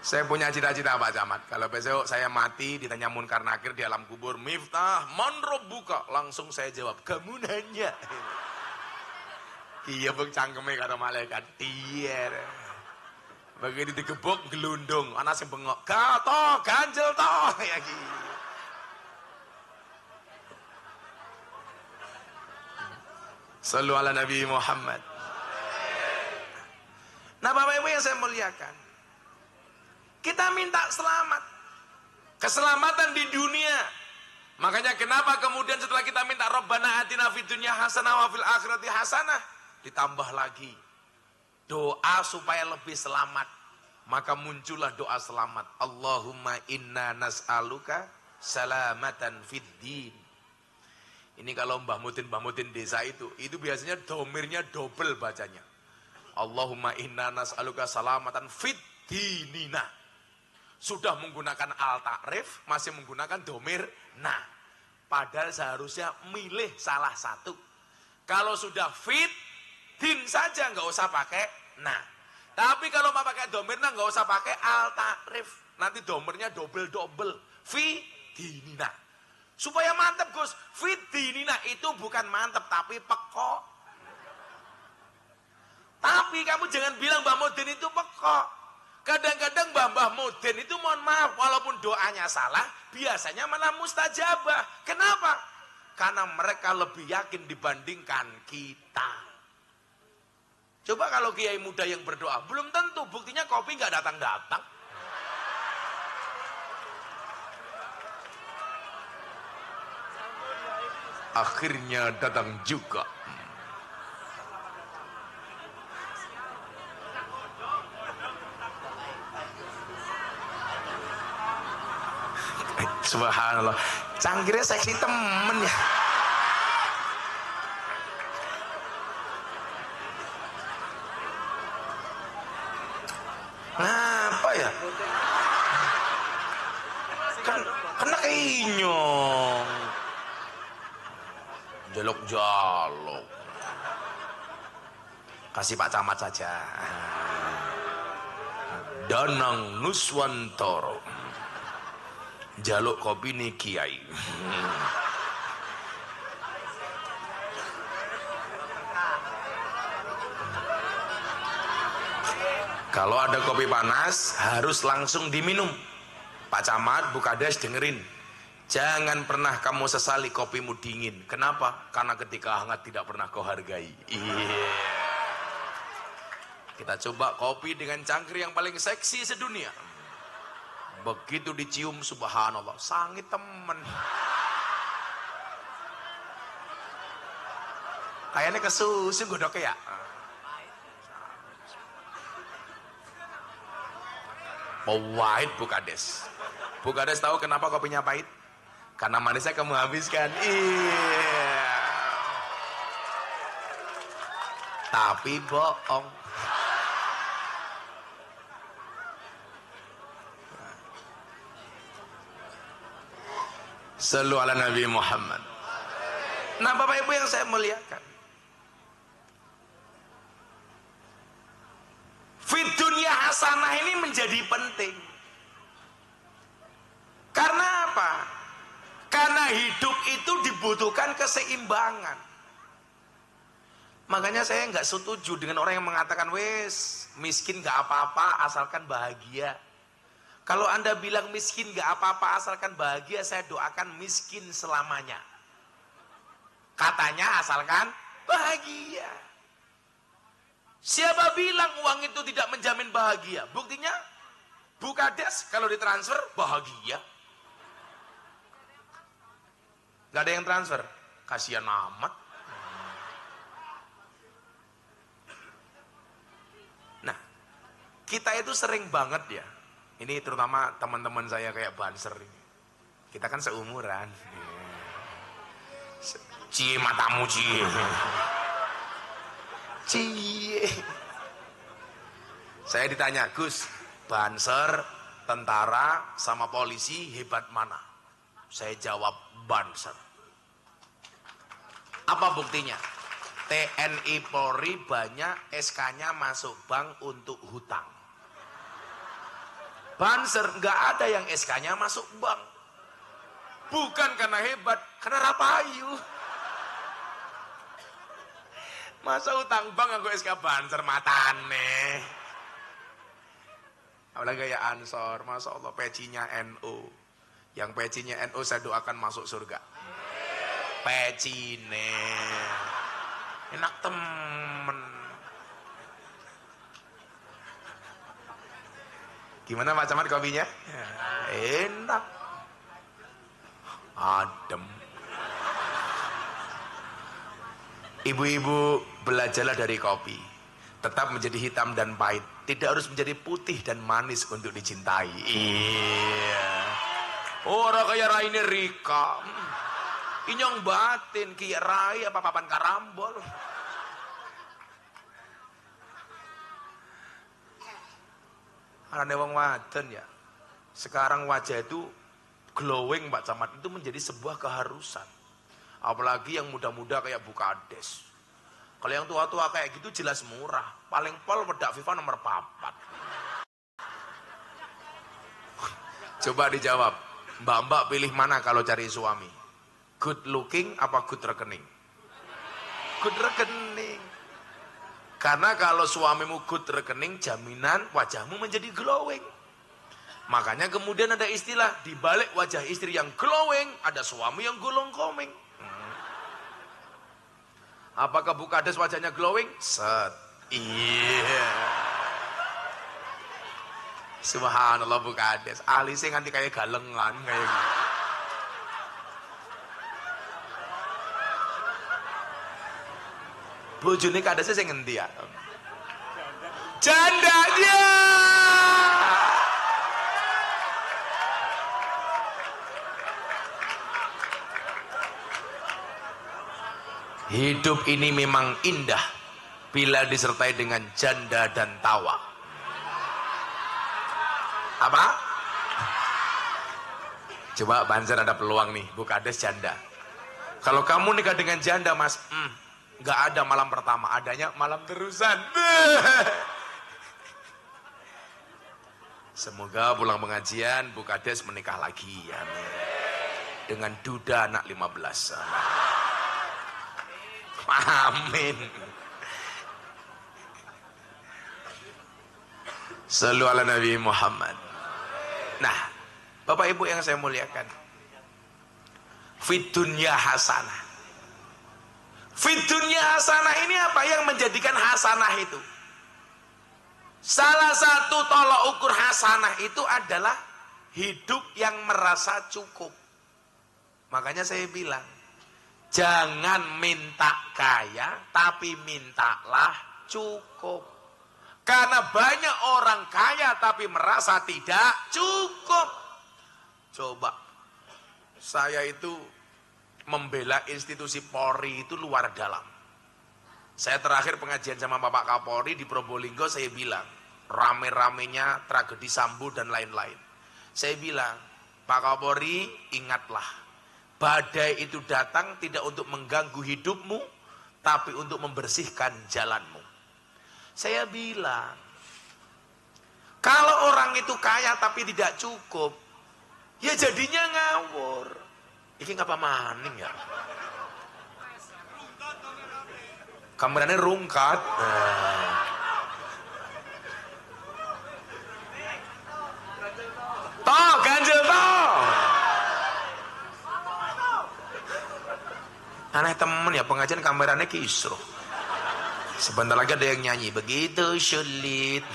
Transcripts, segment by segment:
Saya punya cita-cita Pak Camat, kalau besok saya mati ditanya munkar nakir di alam kubur, Miftah man rabbuka, langsung saya jawab, kamu nanya. Iya bang, cangkeme kata malaikat tier. Begitu digebuk gelundung, anak sing bengok, gato ganjel toh ya gitu. Sallu ala Nabi Muhammad. Nah Bapak Ibu yang saya muliakan, kita minta selamat, keselamatan di dunia. Makanya kenapa kemudian setelah kita minta Rabbana atina fid dunya hasanah wa fil akhirati hasanah, ditambah lagi doa supaya lebih selamat. Maka muncullah doa selamat, Allahumma inna nas'aluka salamatan fid din. Ini kalau Mbah Mudin desa itu biasanya domirnya double bacanya. Allahumma inna nas'aluka salamatan fid dinina. Sudah menggunakan al-ta'rif, masih menggunakan domir nah. Padahal seharusnya milih salah satu. Kalau sudah fit din saja nggak usah pakai nah. Tapi kalau mau pakai domir nah nggak usah pakai al-ta'rif. Nanti domirnya double fi dinina. Supaya mantap Gus. Fi dinina itu bukan mantap tapi pekok. Tapi kamu jangan bilang Mbah Mudin itu pekok. Kadang-kadang Mbah Mudin itu mohon maaf, walaupun doanya salah, biasanya malah mustajabah. Kenapa? Karena mereka lebih yakin dibandingkan kita. Coba kalau kiai muda yang berdoa, belum tentu, buktinya kopi nggak datang-datang. Akhirnya datang juga. Subhanallah, cangkirnya seksi temen ya. Ngapa ya? Kena inyong. Jaluk-jaluk. Kasih Pak Camat saja. Danang Nuswantoro. Jaluk kopi nih kiai. Kalau ada kopi panas harus langsung diminum. Pak Camat, Bu Kades dengerin, jangan pernah kamu sesali kopimu dingin. Kenapa? Karena ketika hangat tidak pernah kau hargai. Kita coba kopi dengan cangkir yang paling seksi sedunia. Begitu dicium, subhanallah, sangit temen. Kayaknya kesusu godoknya ya. Pahit Bu Kades. Bu Kades tahu kenapa kopinya pahit? Karena manisnya kamu habiskan. Iya. Tapi bohong. Sallu ala Nabi Muhammad. Nah Bapak Ibu yang saya muliakan, fid dunya hasanah ini menjadi penting. Karena apa? Karena hidup itu dibutuhkan keseimbangan. Makanya saya nggak setuju dengan orang yang mengatakan wes miskin nggak apa-apa asalkan bahagia. Kalau Anda bilang miskin gak apa-apa asalkan bahagia, saya doakan miskin selamanya. Katanya asalkan bahagia. Siapa bilang uang itu tidak menjamin bahagia? Buktinya Bu Kades kalau ditransfer bahagia. Gak ada yang transfer, kasihan amat. Nah, kita itu sering banget ya. Ini terutama teman-teman saya kayak Banser ini. Kita kan seumuran. Cie matamu cie. Cie. Saya ditanya, Gus, Banser, tentara sama polisi hebat mana? Saya jawab Banser. Apa buktinya? TNI Polri banyak SK-nya masuk bank untuk hutang. Banser nggak ada yang SK-nya masuk bank. Bukan karena hebat, karena rapayu. Masa utang bank aku SK Banser matane. Apalagi kayak Ansor, Masya Allah pecinya NU. Yang pecinya NU saya doakan masuk surga. Pecine enak temen. Gimana Pak Camat kopinya? Enak, adem. Ibu-ibu belajarlah dari kopi, tetap menjadi hitam dan pahit, tidak harus menjadi putih dan manis untuk dicintai. Iya, orang kayak Raine Rika, inyong batin kayak Rai apa papan karambol. Karena wong wadon ya, sekarang wajah itu glowing Pak Camat, itu menjadi sebuah keharusan. Apalagi yang muda-muda kayak Bu Kades. Kalau yang tua-tua kayak gitu jelas murah, paling pol bedak FIFA nomor 4. Coba dijawab, mbak-mbak pilih mana kalau cari suami? Good looking apa good rekening? Good rekening. Karena kalau suamimu good rekening, jaminan wajahmu menjadi glowing. Makanya kemudian ada istilah, di balik wajah istri yang glowing, ada suami yang gulung koming. Apakah Bu Kades wajahnya glowing? Set. Iya. Subhanallah Bu Kades. Alisnya nganti kayak galengan kayak gitu. Bojone Kadesnya sing ngendi ya? Jandanya. Hidup ini memang indah bila disertai dengan janda dan tawa. Apa? Coba Banser ada peluang nih, Bu Kades janda. Kalau kamu nikah dengan janda Mas, nggak ada malam pertama, adanya malam terusan. Semoga pulang pengajian Bu Kades menikah lagi ya. Dengan duda anak 15. Amin. Sallu ala Nabi Muhammad. Nah, Bapak Ibu yang saya muliakan, fid dunya hasanah. Fid dunya hasanah ini apa yang menjadikan hasanah itu? Salah satu tolok ukur hasanah itu adalah hidup yang merasa cukup. Makanya saya bilang, jangan minta kaya, tapi mintalah cukup. Karena banyak orang kaya tapi merasa tidak cukup. Coba, saya itu membela institusi Polri itu luar dalam. Saya terakhir pengajian sama Bapak Kapolri di Probolinggo, saya bilang, rame-ramenya tragedi Sambo dan lain-lain. Saya bilang, Pak Kapolri ingatlah, badai itu datang tidak untuk mengganggu hidupmu, tapi untuk membersihkan jalanmu. Saya bilang, kalau orang itu kaya tapi tidak cukup, ya jadinya ngawur. Ini ngapa maning ya? Kameranya rungkat. Toh, ganjel toh. Aneh temen ya, pengajian kameranya kisruh. Sebentar lagi ada yang nyanyi, begitu sulit,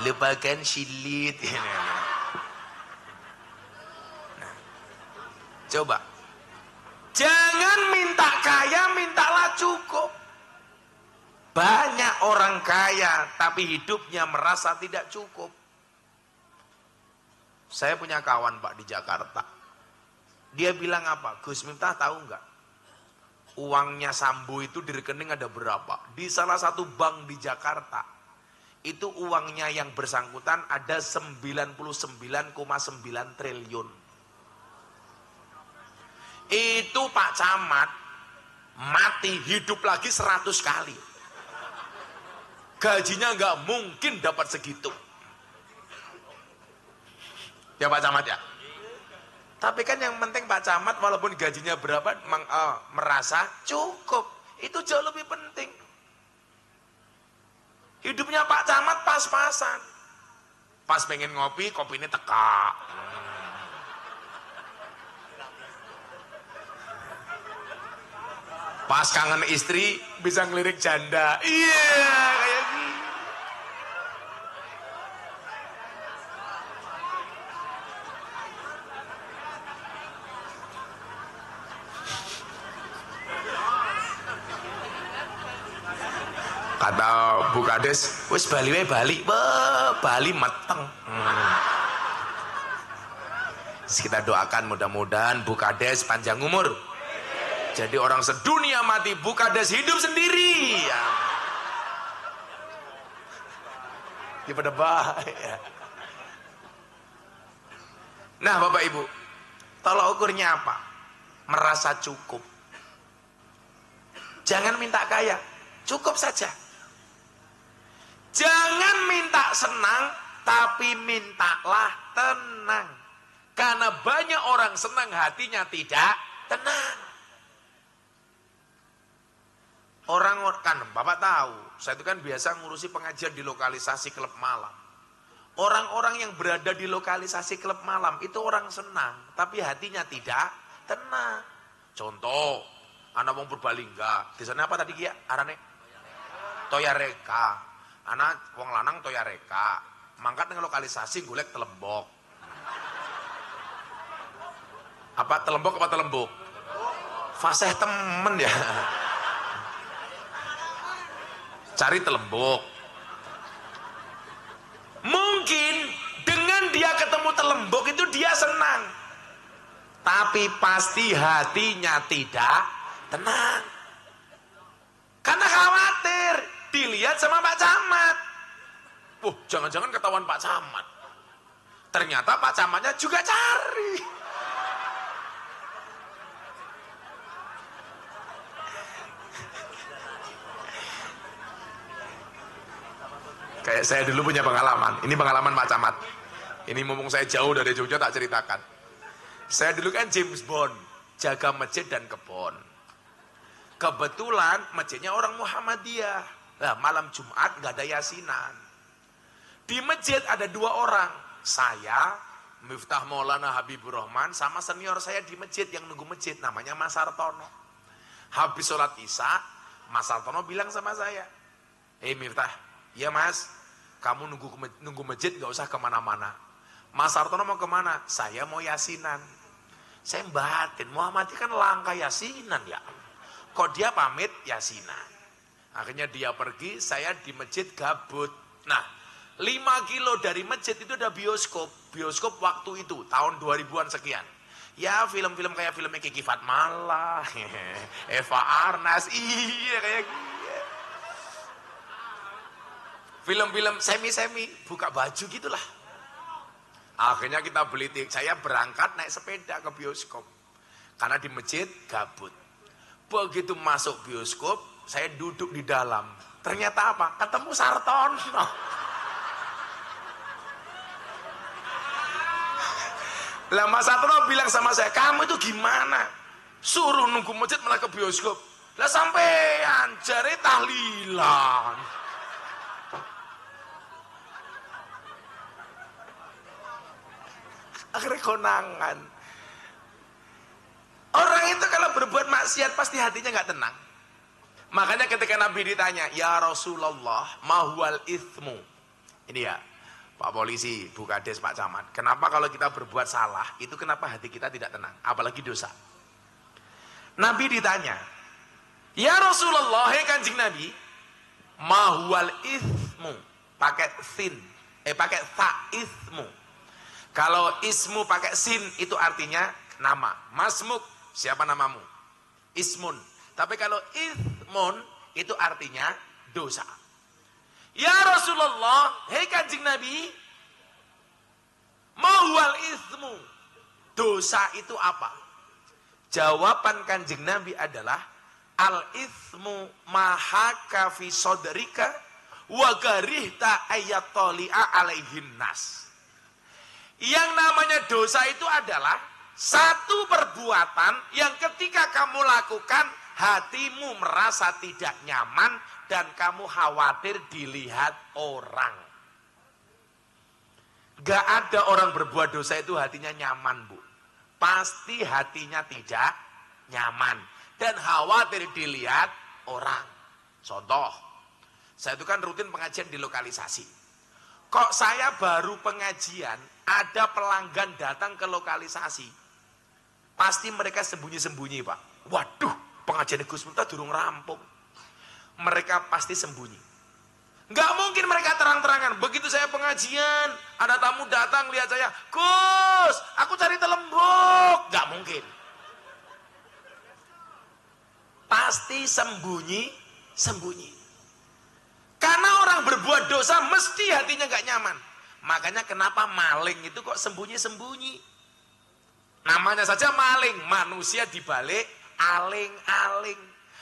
lupakan silit. Nah, coba, jangan minta kaya, mintalah cukup. Banyak orang kaya, tapi hidupnya merasa tidak cukup. Saya punya kawan Pak di Jakarta. Dia bilang apa? Gus Miftah tahu nggak? Uangnya Sambo itu di rekening ada berapa? Di salah satu bank di Jakarta, itu uangnya yang bersangkutan ada 99,9 triliun. Itu Pak Camat mati hidup lagi 100 kali. Gajinya nggak mungkin dapat segitu. Ya Pak Camat ya. Tapi kan yang penting Pak Camat walaupun gajinya berapa merasa cukup. Itu jauh lebih penting. Hidupnya Pak Camat pas-pasan. Pas pengen ngopi, kopinya teka. Pas kangen istri, bisa ngelirik janda. Iya, kayak gitu. Kata Bu Kades, wis Bali wae Bali. Bali meteng. Kita doakan mudah-mudahan Bu Kades panjang umur. Jadi orang sedunia mati, Bu Kades hidup sendiri. Ya. Gimana baik ya. Nah Bapak Ibu, tolak ukurnya apa? Merasa cukup. Jangan minta kaya, cukup saja. Jangan minta senang, tapi mintalah tenang. Karena banyak orang senang hatinya tidak tenang. Orang kan Bapak tahu, saya itu kan biasa ngurusi pengajian di lokalisasi klub malam. Orang-orang yang berada di lokalisasi klub malam itu orang senang, tapi hatinya tidak tenang. Contoh, anak wong Purbalingga, di sana apa tadi Kia? Arane Toyareka. Anak wong lanang Toyareka. Mangkat dengan lokalisasi golek Telembok. Apa Telembok apa Telembuk? Fasih temen ya. Cari Telembok. Mungkin dengan dia ketemu Telembok itu dia senang. Tapi pasti hatinya tidak tenang. Karena khawatir dilihat sama Pak Camat. Jangan-jangan ketahuan Pak Camat. Ternyata Pak Camatnya juga cari. Kayak saya dulu punya pengalaman. Ini pengalaman Pak Camat. Ini mumpung saya jauh dari Jogja tak ceritakan. Saya dulu kan James Bond, jaga masjid dan kebon. Kebetulan masjidnya orang Muhammadiyah. Nah, malam Jumat nggak ada yasinan. Di masjid ada dua orang. Saya, Miftah Maulana Habibur Rahman, sama senior saya di masjid yang nunggu masjid. Namanya Mas Sartono. Habis sholat isya, Mas Sartono bilang sama saya, Miftah, ya Mas, kamu nunggu masjid gak usah kemana-mana. Mas Sartono mau kemana? Saya mau yasinan. Saya batin, Muhammadiyah kan langka yasinan ya. Kok dia pamit yasinan? Akhirnya dia pergi, saya di masjid gabut. Nah, 5 kilo dari masjid itu ada bioskop. Bioskop waktu itu, tahun 2000-an sekian. Ya film-film kayak filmnya Kiki Fatmala, Eva Arnas, iya kayak gitu. Film-film semi-semi, buka baju gitulah. Akhirnya kita beli tiket, saya berangkat naik sepeda ke bioskop. Karena di masjid gabut. Begitu masuk bioskop, saya duduk di dalam. Ternyata apa? Ketemu Sartono. Lah Mas Sartono bilang sama saya, kamu itu gimana? Suruh nunggu masjid malah ke bioskop. Lah sampean jare tahlilan. Akhirnya konangan. Orang itu kalau berbuat maksiat pasti hatinya nggak tenang. Makanya ketika Nabi ditanya, ya Rasulullah, mahual ithmu. Ini ya, Pak Polisi, Bu Kades, Pak Camat. Kenapa kalau kita berbuat salah, itu kenapa hati kita tidak tenang? Apalagi dosa. Nabi ditanya, ya Rasulullah, hei Kanjeng Nabi, mahual ithmu. Pakai sin, pakai ta ithmu. Kalau ismu pakai sin, itu artinya nama. Masmuk, siapa namamu? Ismun. Tapi kalau ithmun, itu artinya dosa. Ya Rasulullah, hei Kanjeng Nabi, mahual ithmu. Dosa itu apa? Jawaban Kanjeng Nabi adalah al-ithmu mahaka fi sodrika wa garihta ayatoli'a alaihin nas. Yang namanya dosa itu adalah satu perbuatan yang ketika kamu lakukan hatimu merasa tidak nyaman dan kamu khawatir dilihat orang. Gak ada orang berbuat dosa itu hatinya nyaman, Bu. Pasti hatinya tidak nyaman dan khawatir dilihat orang. Contoh, saya itu kan rutin pengajian di lokalisasi. Kok saya baru pengajian, ada pelanggan datang ke lokalisasi. Pasti mereka sembunyi-sembunyi, Pak. Waduh, pengajian Gus Miftah durung rampung. Mereka pasti sembunyi. Nggak mungkin mereka terang-terangan. Begitu saya pengajian, ada tamu datang lihat saya, Gus, aku cari telembuk. Nggak mungkin. Pasti sembunyi. Karena orang berbuat dosa mesti hatinya nggak nyaman. Makanya kenapa maling itu kok sembunyi-sembunyi. Namanya saja maling, manusia dibalik aling-aling.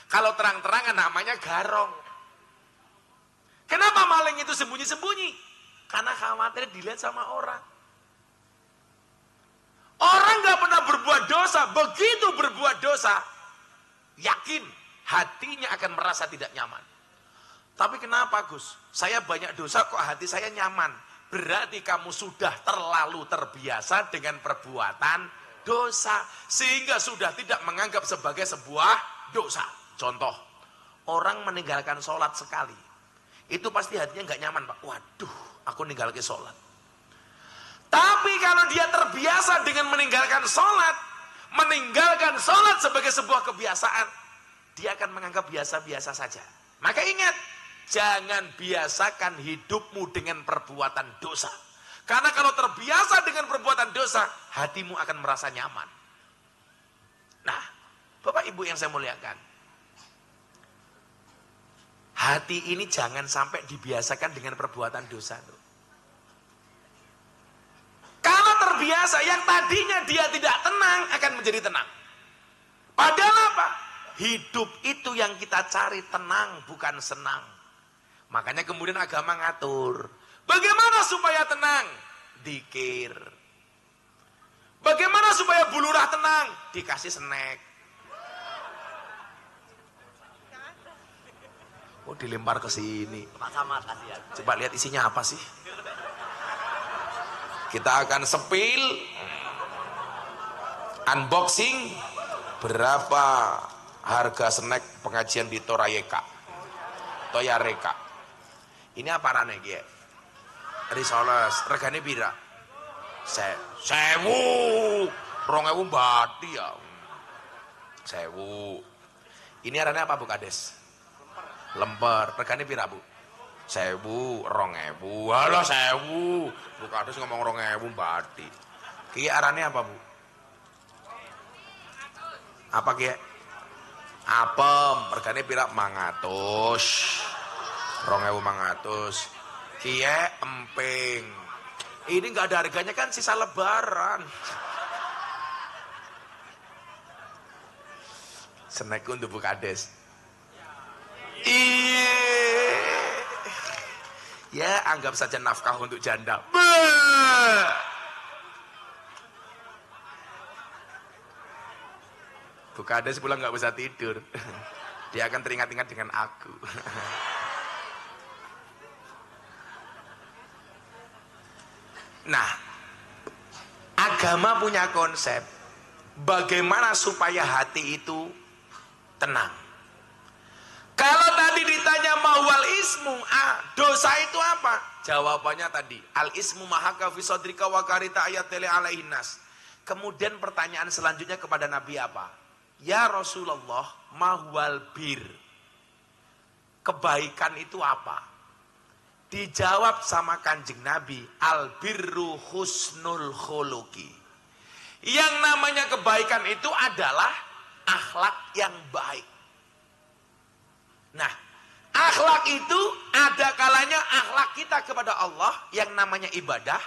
Kalau terang-terangan namanya garong. Kenapa maling itu sembunyi-sembunyi? Karena khawatir dilihat sama orang. Orang gak pernah berbuat dosa, begitu berbuat dosa, yakin hatinya akan merasa tidak nyaman. Tapi kenapa, Gus? Saya banyak dosa kok hati saya nyaman. Berarti kamu sudah terlalu terbiasa dengan perbuatan dosa. Sehingga sudah tidak menganggap sebagai sebuah dosa. Contoh, orang meninggalkan sholat sekali. Itu pasti hatinya nggak nyaman, Pak. Waduh, aku ninggalkan sholat. Tapi kalau dia terbiasa dengan meninggalkan sholat sebagai sebuah kebiasaan, dia akan menganggap biasa-biasa saja. Maka ingat, jangan biasakan hidupmu dengan perbuatan dosa. Karena kalau terbiasa dengan perbuatan dosa, hatimu akan merasa nyaman. Nah, Bapak Ibu yang saya muliakan, hati ini jangan sampai dibiasakan dengan perbuatan dosa. Kalau terbiasa, yang tadinya dia tidak tenang akan menjadi tenang. Padahal apa? Hidup itu yang kita cari tenang, bukan senang. Makanya kemudian agama ngatur. Bagaimana supaya tenang? Dzikir. Bagaimana supaya bulurah tenang? Dikasih snack. Oh, dilempar ke sini. Coba lihat isinya apa sih? Kita akan sepil unboxing berapa harga snack pengajian di Toyareka. Ini apa rane ki? Risoles, regane pira? 1000. 2000 bati ya. 1000. Ini arane apa Bu Kades? Lemper. Regane pira, Bu? 1000, 2000. Halah 1000. Bu Kades ngomong 2000 bati. Ki arane apa, Bu? Apa ki? Apem. Regane pira? 500. 2500. Kie emping. Ini nggak ada harganya kan sisa lebaran. Snack untuk Bu Kades. Iya. Ya anggap saja nafkah untuk janda. Bu Kades pulang nggak bisa tidur. Dia akan teringat-ingat dengan aku. Nah, agama punya konsep bagaimana supaya hati itu tenang. Kalau tadi ditanya mawal ismu, dosa itu apa? Jawabannya tadi, al ismu mahaka fi sadrika wa karita ayatele alaihin nas. Kemudian pertanyaan selanjutnya kepada Nabi apa? Ya Rasulullah, mahwal bir. Kebaikan itu apa? Dijawab sama Kanjeng Nabi, al birru husnul khuluqi. Yang namanya kebaikan itu adalah akhlak yang baik. Nah, akhlak itu ada kalanya akhlak kita kepada Allah yang namanya ibadah,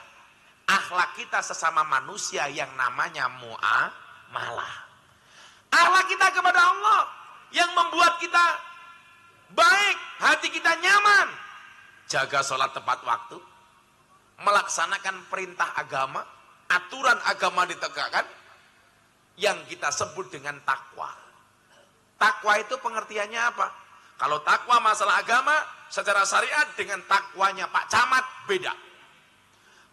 akhlak kita sesama manusia yang namanya muamalah. Akhlak kita kepada Allah yang membuat kita baik, hati kita nyaman. Jaga sholat tepat waktu, melaksanakan perintah agama, aturan agama ditegakkan, yang kita sebut dengan takwa. Takwa itu pengertiannya apa? Kalau takwa masalah agama secara syariat dengan takwanya Pak Camat beda.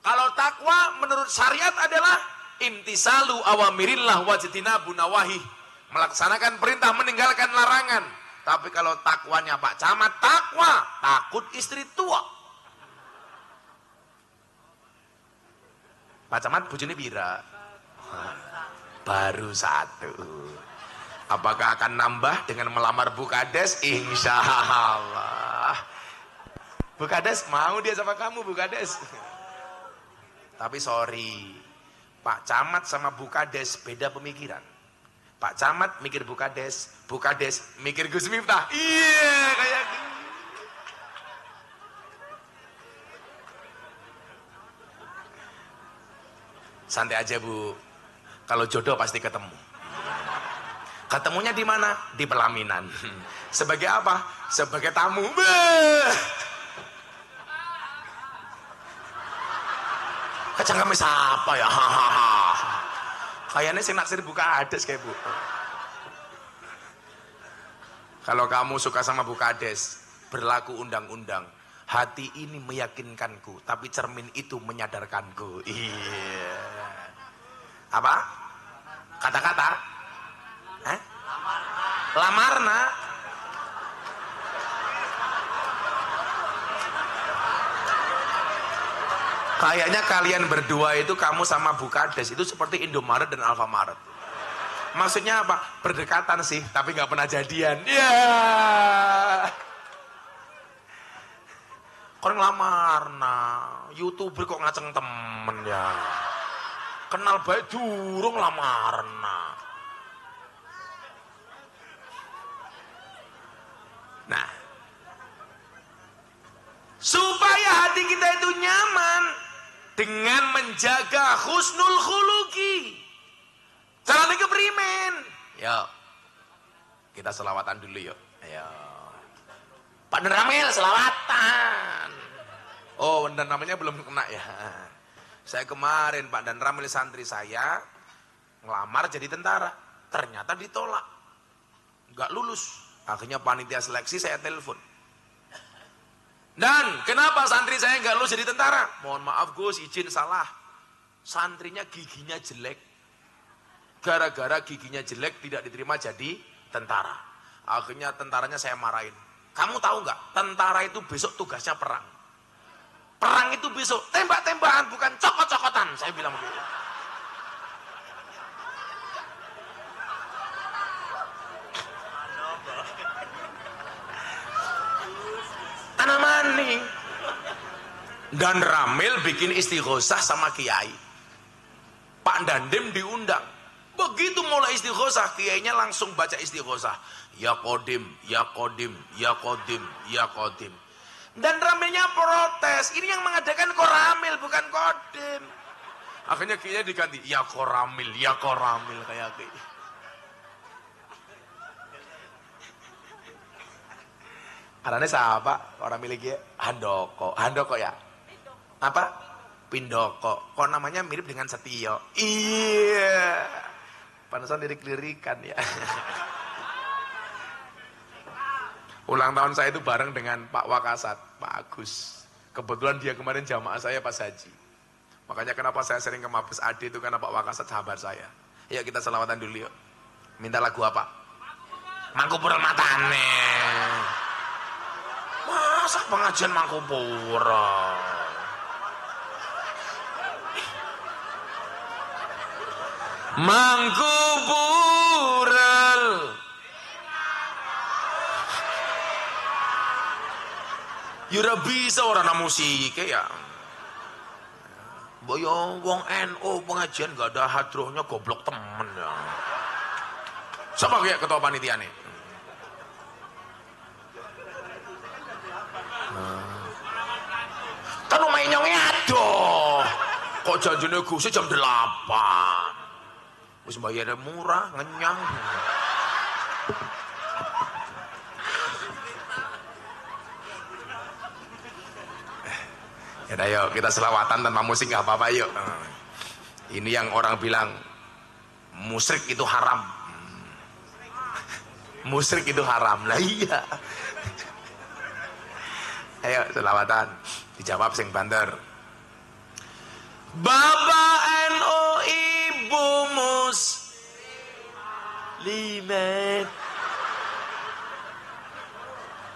Kalau takwa menurut syariat adalah imtisalu awamirillah wajtinabu nawahi, melaksanakan perintah meninggalkan larangan. Tapi kalau takwanya Pak Camat, takwa takut istri tua. Pak Camat bojone pira? Baru satu. Apakah akan nambah dengan melamar Bu Kades? Insya Allah. Bu Kades mau dia sama kamu, Bu Kades. Tapi sorry, Pak Camat sama Bu Kades beda pemikiran. Pak Camat mikir Bu Kades mikir Gus Miftah. Iya, kayak gitu. Santai aja Bu, kalau jodoh pasti ketemu. Ketemunya di mana? Di pelaminan. Sebagai apa? Sebagai tamu. Kecangkeme siapa ya? Kayaknya sing naksir Bu Kades kayak Bu. Kalau kamu suka sama Bu Kades, berlaku undang-undang. Hati ini meyakinkanku, tapi cermin itu menyadarkanku. Iya. Apa? Kata-kata? Lamarna. Kayaknya kalian berdua itu, kamu sama Bu Kades itu seperti Indomaret dan Alfamaret. Maksudnya apa? Berdekatan sih, tapi nggak pernah jadian. Iya. Kau ngelamarna, YouTuber kok ngaceng temen ya. Kenal baik durung lamarna. Nah, supaya hati kita itu nyaman dengan menjaga husnul khuluqi. Caranya keprimen. Yuk, kita selawatan dulu yuk. Ayo. Pak Ramil selawatan. Oh, dan namanya belum kena ya. Saya kemarin Pak Dan Ramil santri saya ngelamar jadi tentara. Ternyata ditolak. Nggak lulus. Akhirnya panitia seleksi saya telepon. Dan kenapa santri saya nggak lulus jadi tentara? Mohon maaf Gus, izin salah. Santrinya giginya jelek. Gara-gara giginya jelek tidak diterima jadi tentara. Akhirnya tentaranya saya marahin. Kamu tahu nggak? Tentara itu besok tugasnya perang. Perang itu besok tembak-tembakan, bukan cokot-cokotan. Saya bilang begitu. Tanah maning. Dan Ramil bikin istighosah sama kiai. Pak Dandim diundang. Begitu mulai istighosah, kiainya langsung baca istighosah. Ya Kodim, ya Kodim, ya Kodim, ya Kodim. Dan Ramilnya protes. Ini yang mengadakan Koramil, bukan Kodim. Akhirnya kiainya diganti. Ya Koramil, ya Koramil kayak gitu. Karena siapa? Orang miliknya Handoko. Handoko ya? Apa? Pindoko. Kok namanya mirip dengan Setio? Iya. Pantesan lirik-lirikan ya. Ulang tahun saya itu bareng dengan Pak Wakasat, Pak Agus. Kebetulan dia kemarin jamaah saya pas haji. Makanya kenapa saya sering ke Mabes Ade itu karena Pak Wakasat sahabat saya. Yuk kita selawatan dulu yuk. Minta lagu apa? Mangkupura Matane. Masa pengajian Mangkupura? Mangkupural Yura bisa orang musik ya. Boyo wong NU pengajian gak ada hadrohnya goblok temen ya. Siapa kayak ketua panitia nih? Kan rumah nyongnya aduh. Kok janjinya Gus jam 8. Wis bayarnya murah, ngenyang. Ya yuk kita selawatan tanpa musik nggak apa-apa yuk. Ini yang orang bilang musyrik itu haram. Musyrik itu haram. Lah iya. Ayo selawatan. Dijawab sing banter. Bapak NU Ibu Muslimat.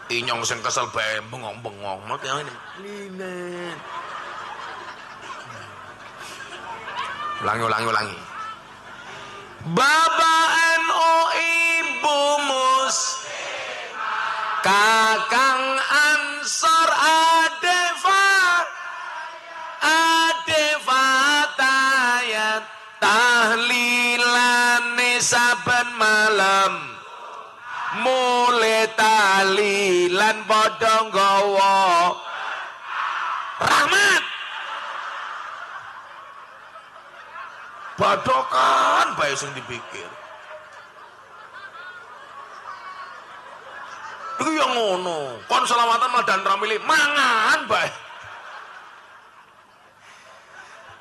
Inyong sing kesel bae bengong-bengong. Makane limet. Ulangi. Bapak NU Ibu Muslimat. Kakang Ansor Adefatayat tahlilane saben malam mulai tahlilan padha nggawa rahmat badokan bae sing dipikir iku yang ngono kon selawatan madan ramili mangan bae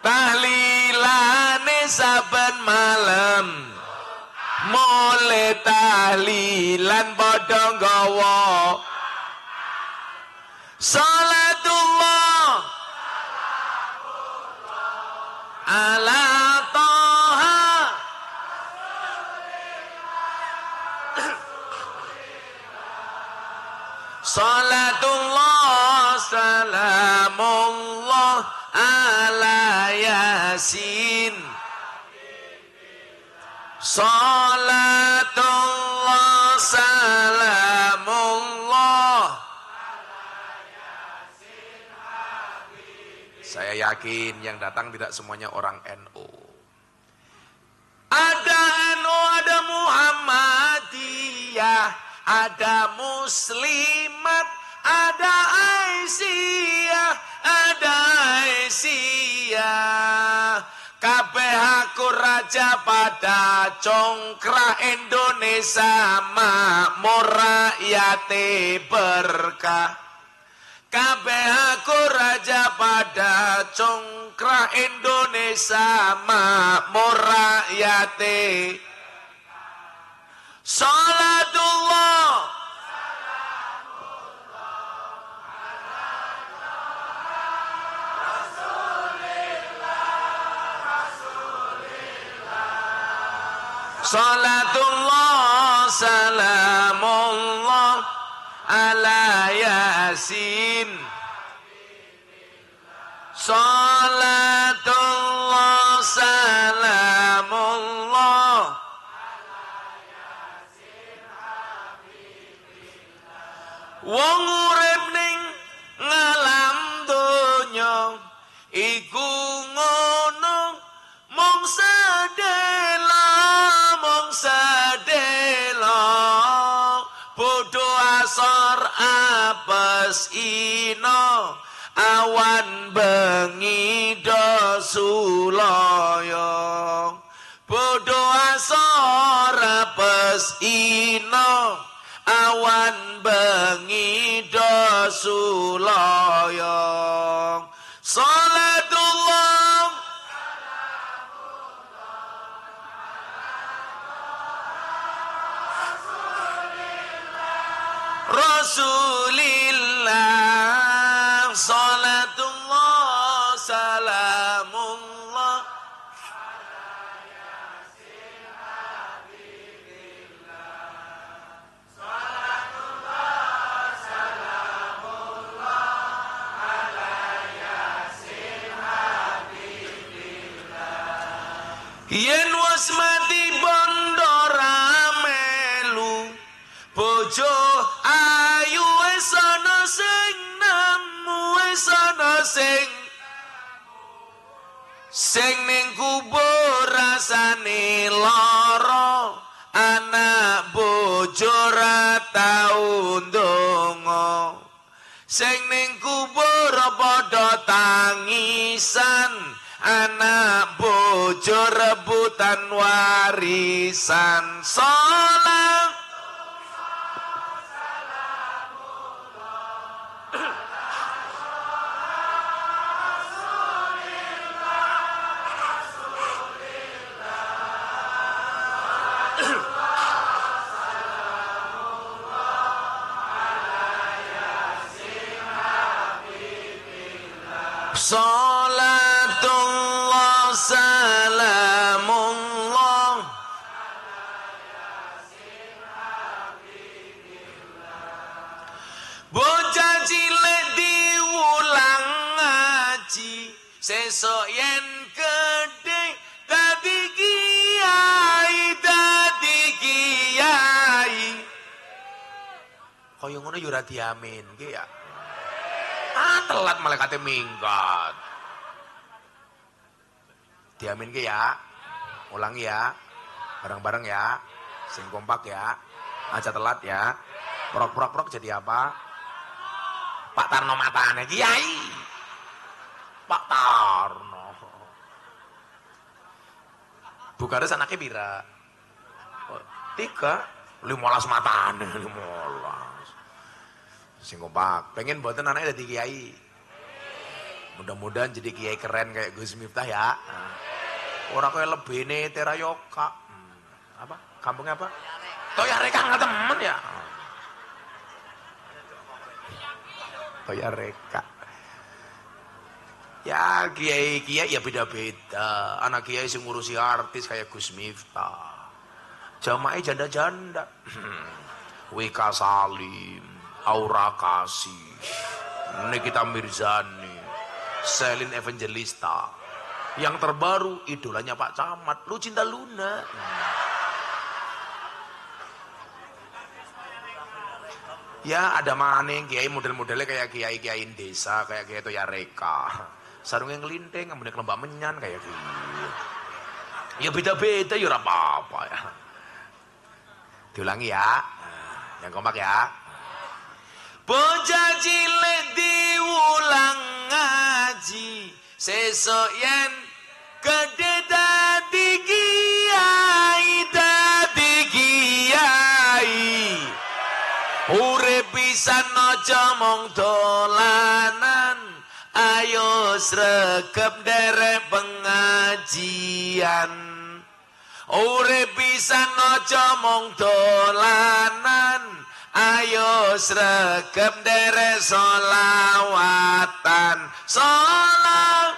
tahlilane saben malam mulai tahlilan padha nggawa salatullah ala toha salatullah salamullah ala yasin salatullah salamullah. Saya yakin yang datang tidak semuanya orang NU. Ada NU, ada Muhammadiyah, ada Muslimat, ada Aisyah. Kabeh aku raja pada congkrah Indonesia makmur rakyate berkah. Kabeh aku raja pada congkrah Indonesia makmur rakyate. Salatullah salatullah salamullah ala yasin salatullah salamullah wong urip ning ngalam donya iku ngono mung sedelo bodho asor apes ino awan bengi do sulaya bodho asor apes ino awan bengi do sulaya salatullah Rasulillah salatullah salamullah ala yasin habibillah salatullah salamullah ala yasin habibillah yen was mati bondo ramelu bojo ayu esana sing namu esana sing ning kubur rasane lara anak bojo ra tau ndonga sing ning kubur padha tangisan anak bojo rebutan warisan salam Salatullah salamullah bocah cilik diulang ngaji sesuk yen gedhe dadi kiai kaya ngono yo ora diaminke ya. Telat malaikate minggat. Diaminke ya. Ulangi ya. Bareng-bareng ya. Sing kompak ya. Aja telat ya. Prok jadi apa? Pak Tarno matane kiai. Pak Tarno. Bukares anaknya pira? 3, 15 matane, 15. Sing kompak, pengen buatan anaknya jadi kiai. Mudah-mudahan jadi kiai keren kayak Gus Miftah ya. Orang kayak lebene Terayoka. Apa? Kampungnya apa? Toyareka nggak temen ya? Toyareka. Ya kiai ya beda-beda. Anak kiai sing ngurusi artis kayak Gus Miftah. Jamaah janda-janda. Wika Salim. Aura Kasih, Nikita Mirzani, Selin Evangelista. Yang terbaru idolanya Pak Camat, Lucinta Luna. Ya ada maning kiai model-modelnya kayak kiai desa, kayak kiai Toyareka. Sarungnya ngelinting, kemudian kelembak menyan kayak gitu. Ya beda-beda ya apa-apa ya. Diulangi ya. Yang kompak ya. Bocah cilik diulang ngaji sesuk yen gedhe dadi kiai urip pisan aja mung dolanan ayo sregep derek pengajian urip pisan aja mung dolanan ayo sregep derek solawatan salam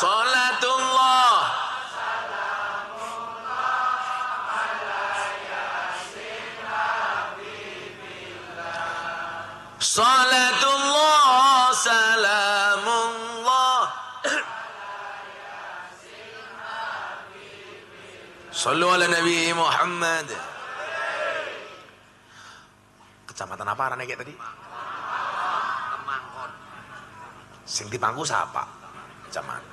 salatullah salatullah salamullah sallu ala Nabi Muhammad. Kecamatan apa arane kayak tadi? Temangkon. Sing dipangku siapa? Kecamatan.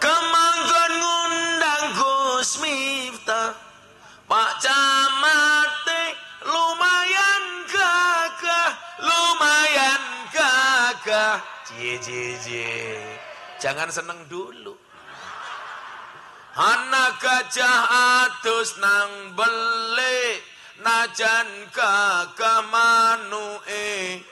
Kemangkon ngundang Gus Miftah Pak Camat lumayan gagah cie. Jangan seneng dulu. Anak gajah atus nang beli najan gagah manue.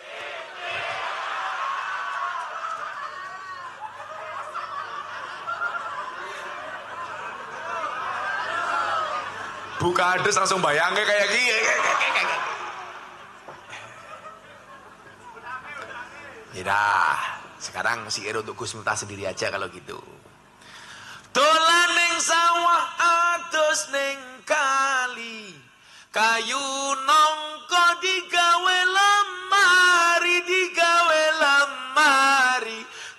Buka adus langsung bayangnya kayak gini. Ya sekarang si Ero untuk Gus Miftah sendiri aja kalau gitu. Dolan ning sawah adus ning kali, kayu nongko digawe lemari,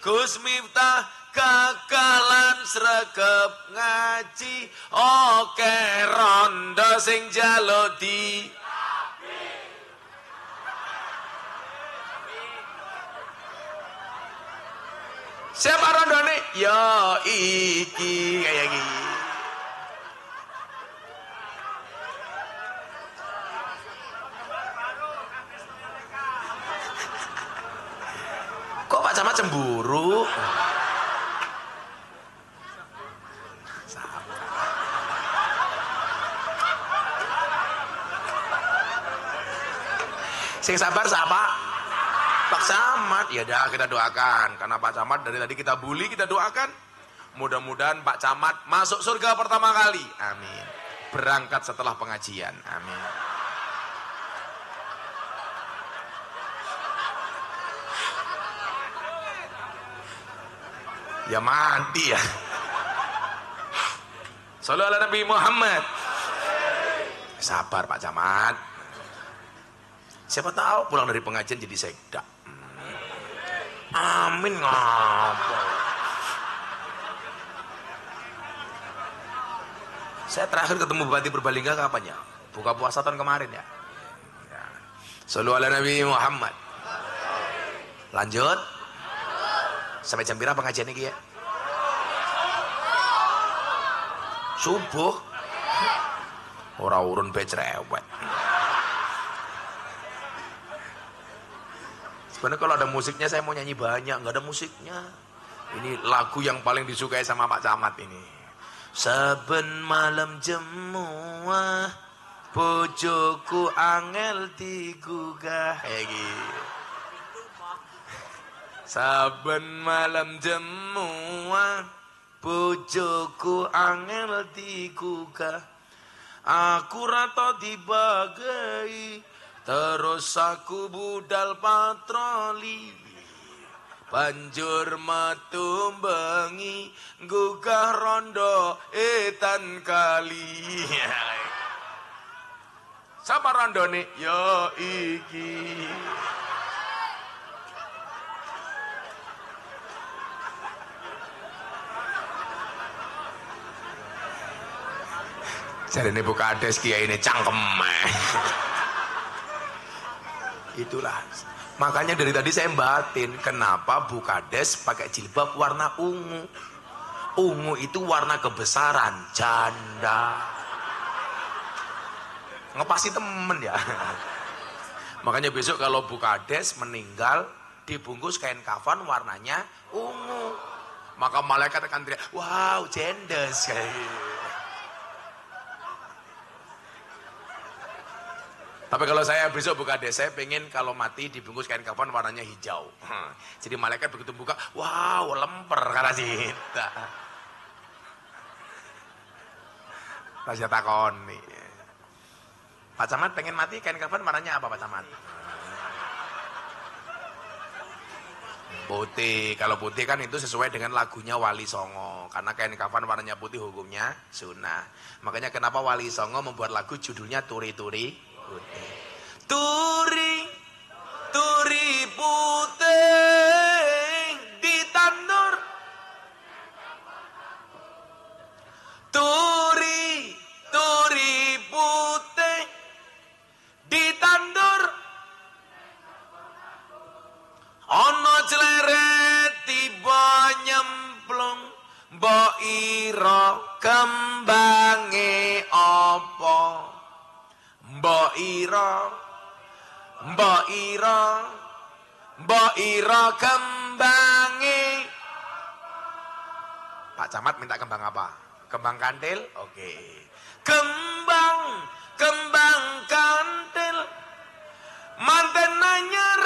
Gus Miftah kakalan sregep ngaji, oke rondo sing jaluk di siapa rondone? Ya iki kayak gini. Kok Pak Camat cemburu? Sing sabar siapa? Pak Camat, ya dah kita doakan. Karena Pak Camat dari tadi kita bully, kita doakan. Mudah-mudahan Pak Camat masuk surga pertama kali. Amin. Berangkat setelah pengajian. Amin. Ya mati ya. Sallallahu ala Nabi Muhammad. Sabar Pak Camat. Siapa tahu pulang dari pengajian jadi sekda. Amin ngapa. Saya terakhir ketemu Bupati Purbalingga kapan ya? Buka puasa tahun kemarin ya. Sallallahu ala Nabi Muhammad. Lanjut. Sampai jam berapa pengajian ini ya? Subuh. Ora urun be cerewet. Sebenarnya kalau ada musiknya saya mau nyanyi banyak, nggak ada musiknya. Ini lagu yang paling disukai sama Pak Camat ini. Saben malam jemuah, bojoku angel digugah. Kayak gitu. Saben malam jemuah, bojoku angel digugah. Aku rato dibagai, terus aku budal patroli. Banjur metu bengi, gugah rondo etan kali. Sama rondone yo iki. Jadi ini buka ades kiai ini cangkem. Itulah. Makanya dari tadi saya batin kenapa Bukades pakai jilbab warna ungu. Ungu itu warna kebesaran, janda. Ngepasi temen ya. Makanya besok kalau Bukades meninggal dibungkus kain kafan warnanya ungu. Maka malaikat akan teriak, wow, jendes kayak gitu. Tapi kalau saya besok buka des, saya pengen kalau mati dibungkus kain kafan warnanya hijau. Jadi malaikat begitu buka, wow, lemper karena cinta. Raja takon nih. Pak Camat pengen mati kain kafan warnanya apa Pak Camat? Putih. Kalau putih kan itu sesuai dengan lagunya Wali Songo. Karena kain kafan warnanya putih hukumnya sunnah. Makanya kenapa Wali Songo membuat lagu judulnya Turi-Turi Putih. Turi, turi putih ditandur. Turi, turi putih ditandur. Ono celeret tiba nyemplung, mbok ira kembange apa? Mbok ira, mbok ira, mbok ira kembange. Pak Camat minta kembang apa? Kembang kantil? Oke. Kembang, kembang kantil. Manten nanyar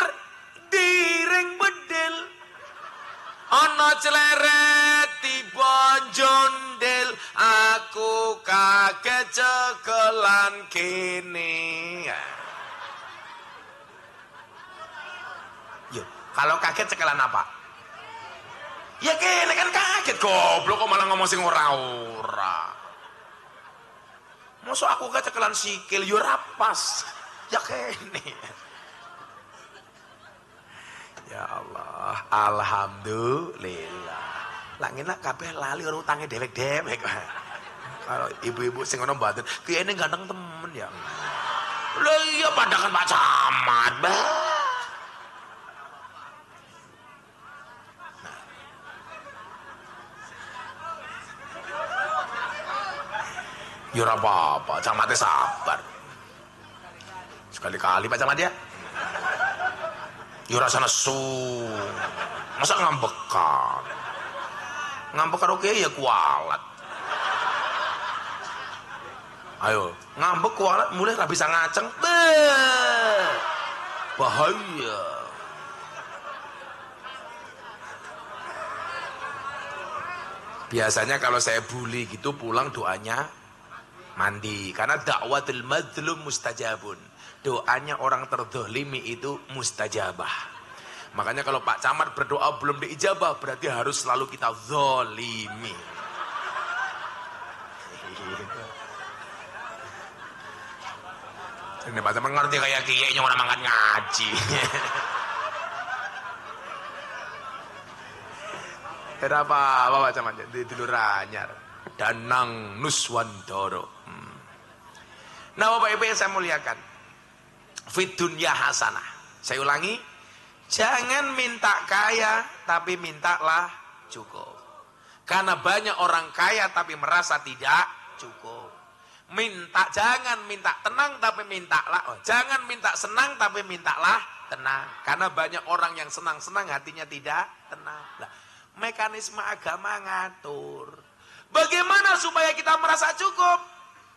diring bedil. Ana celeret tiba jondel, aku kaget cekelan kene. Yo, kalau kaget cekelan apa? Ya kene kan kaget goblok kok malah ngomong sing ora-ora. Mosok aku kaget cekelan sikil yo rapas. Ya kene. Ya Allah, alhamdulillah. Lah ngene kabeh lali karo utange dewek-dewek. Kalau ibu-ibu sing ngono mboten, kene ganteng temen ya. Lho iya pandangan Pak Camat, Bah. Nah. Ya ora apa-apa, Camatnya sabar. Sekali-kali Pak Camat ya. Ya rasa nesu. Masa ngambekan? Ngambek oke ya kualat. Ayo, ngambek kualat mulai ra bisa ngaceng. Bahaya. Biasanya kalau saya bully gitu pulang doanya mandi. Karena dakwatul mazlum mustajabun. Doanya orang terdolimi itu mustajabah. Makanya kalau Pak Camat berdoa belum diijabah, berarti harus selalu kita zolimi. Ini Pak Camat ngerti kayak kiyeknya orang makan ngaji. Kenapa Pak Camat di Dulur Anyar Danang Nuswantoro. Nah Bapak Ibu yang saya muliakan, fid dunya hasanah. Saya ulangi, jangan minta kaya tapi mintalah cukup. Karena banyak orang kaya tapi merasa tidak cukup. Jangan minta tenang tapi mintalah. Jangan minta senang tapi mintalah tenang. Karena banyak orang yang senang-senang hatinya tidak tenang. Nah, mekanisme agama ngatur. Bagaimana supaya kita merasa cukup?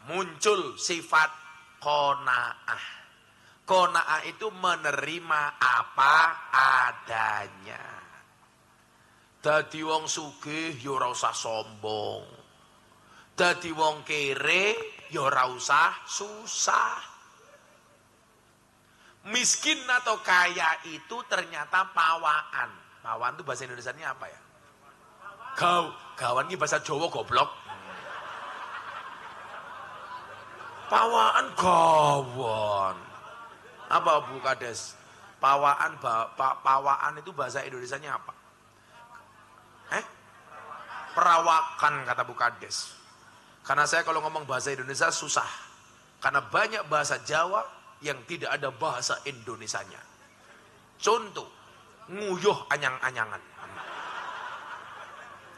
Muncul sifat qanaah. Qanaah itu menerima apa adanya. Dadi wong sugih ya ora usah sombong. Dadi wong kere ya ora usah susah. Miskin atau kaya itu ternyata pawaan. Pawaan itu bahasa Indonesianya apa ya? Gawan ini bahasa Jawa goblok. Pawaan gawan. Apa Bu Kades? Pawaan itu bahasa Indonesianya apa? Perawakan kata Bu Kades. Karena saya kalau ngomong bahasa Indonesia susah. Karena banyak bahasa Jawa yang tidak ada bahasa Indonesianya. Contoh, nguyuh anyang-anyangan.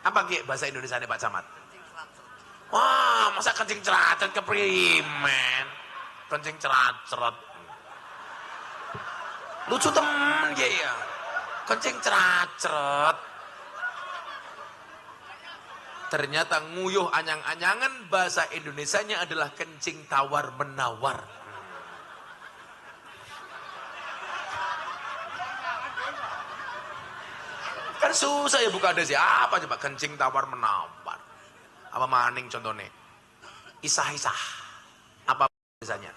Apa kayak bahasa Indonesianya Pak Camat? Wah, masa kencing ceracet keprimen. Kencing ceracet. Lucu temen ya. Kencing ceracet. Ternyata nguyuh anyang-anyangan bahasa Indonesianya adalah kencing tawar-menawar. Kan susah ya buka ada sih. Apa coba kencing tawar-menawar? Apa maning contohnya? Isah-isah. Apa biasanya?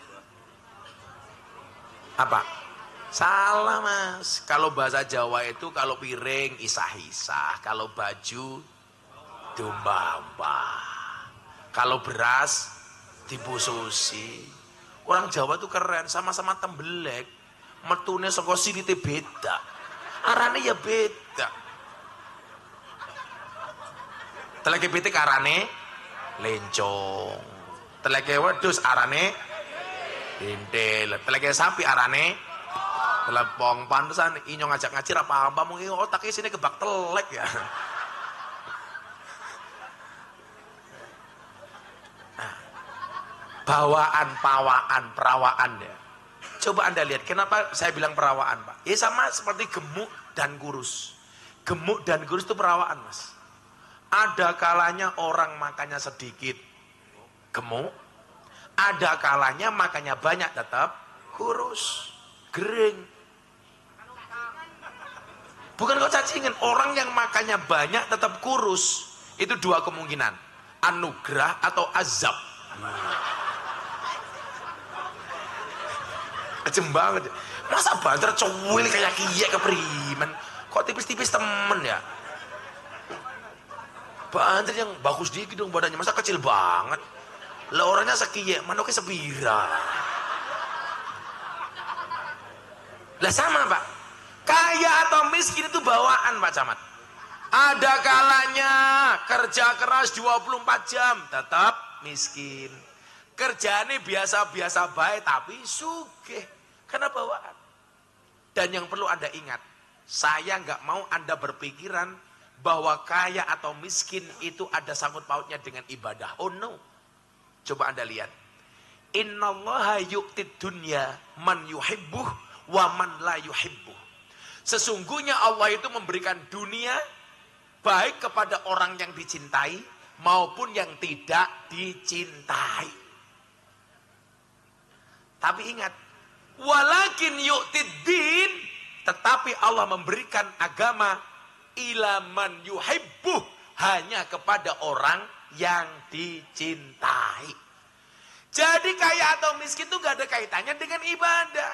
Apa? Salah Mas. Kalau bahasa Jawa itu kalau piring isah-isah. Kalau baju domba-domba. Kalau beras dibususi. Orang Jawa tuh keren. Sama-sama tembelek. Metune saka sirite beda. Arane ya beda. Teleke pitik arane lencong. Teleke wedhus arane intil. Teleke sapi arane telepong. Pantesan inyo ngajak ngaji apa-apa mungkin otaknya sini kebak telek ya. Nah, pawaan, perawaan ya. Coba Anda lihat kenapa saya bilang perawaan Pak. Ya sama seperti gemuk dan kurus. Gemuk dan kurus itu perawaan Mas. Ada kalanya orang makannya sedikit gemuk, ada kalanya makannya banyak tetap kurus, kering. Bukan kau cacingan, orang yang makannya banyak tetap kurus, itu dua kemungkinan, anugerah atau azab. Kejem banget. Masa banter cuwil kayak kiyek keprimen, kok tipis-tipis temen ya. Banter yang bagus dikit dong badannya, masa kecil banget. Lah orangnya sekiye, manoknya sepira. Lah sama Pak, kaya atau miskin itu bawaan Pak Camat. Ada kalanya kerja keras 24 jam tetap miskin. Kerjanya biasa-biasa baik tapi sugih karena bawaan. Dan yang perlu Anda ingat, saya nggak mau Anda berpikiran bahwa kaya atau miskin itu ada sangkut pautnya dengan ibadah. Oh no. Coba Anda lihat. Innallaha yu'tid dunya man yuhibbuh wa man la yuhibbuh. Sesungguhnya Allah itu memberikan dunia baik kepada orang yang dicintai maupun yang tidak dicintai. Tapi ingat, walakin yu'tid din, tetapi Allah memberikan agama ilaman yuhibbuh, hanya kepada orang yang dicintai. Jadi kaya atau miskin itu gak ada kaitannya dengan ibadah.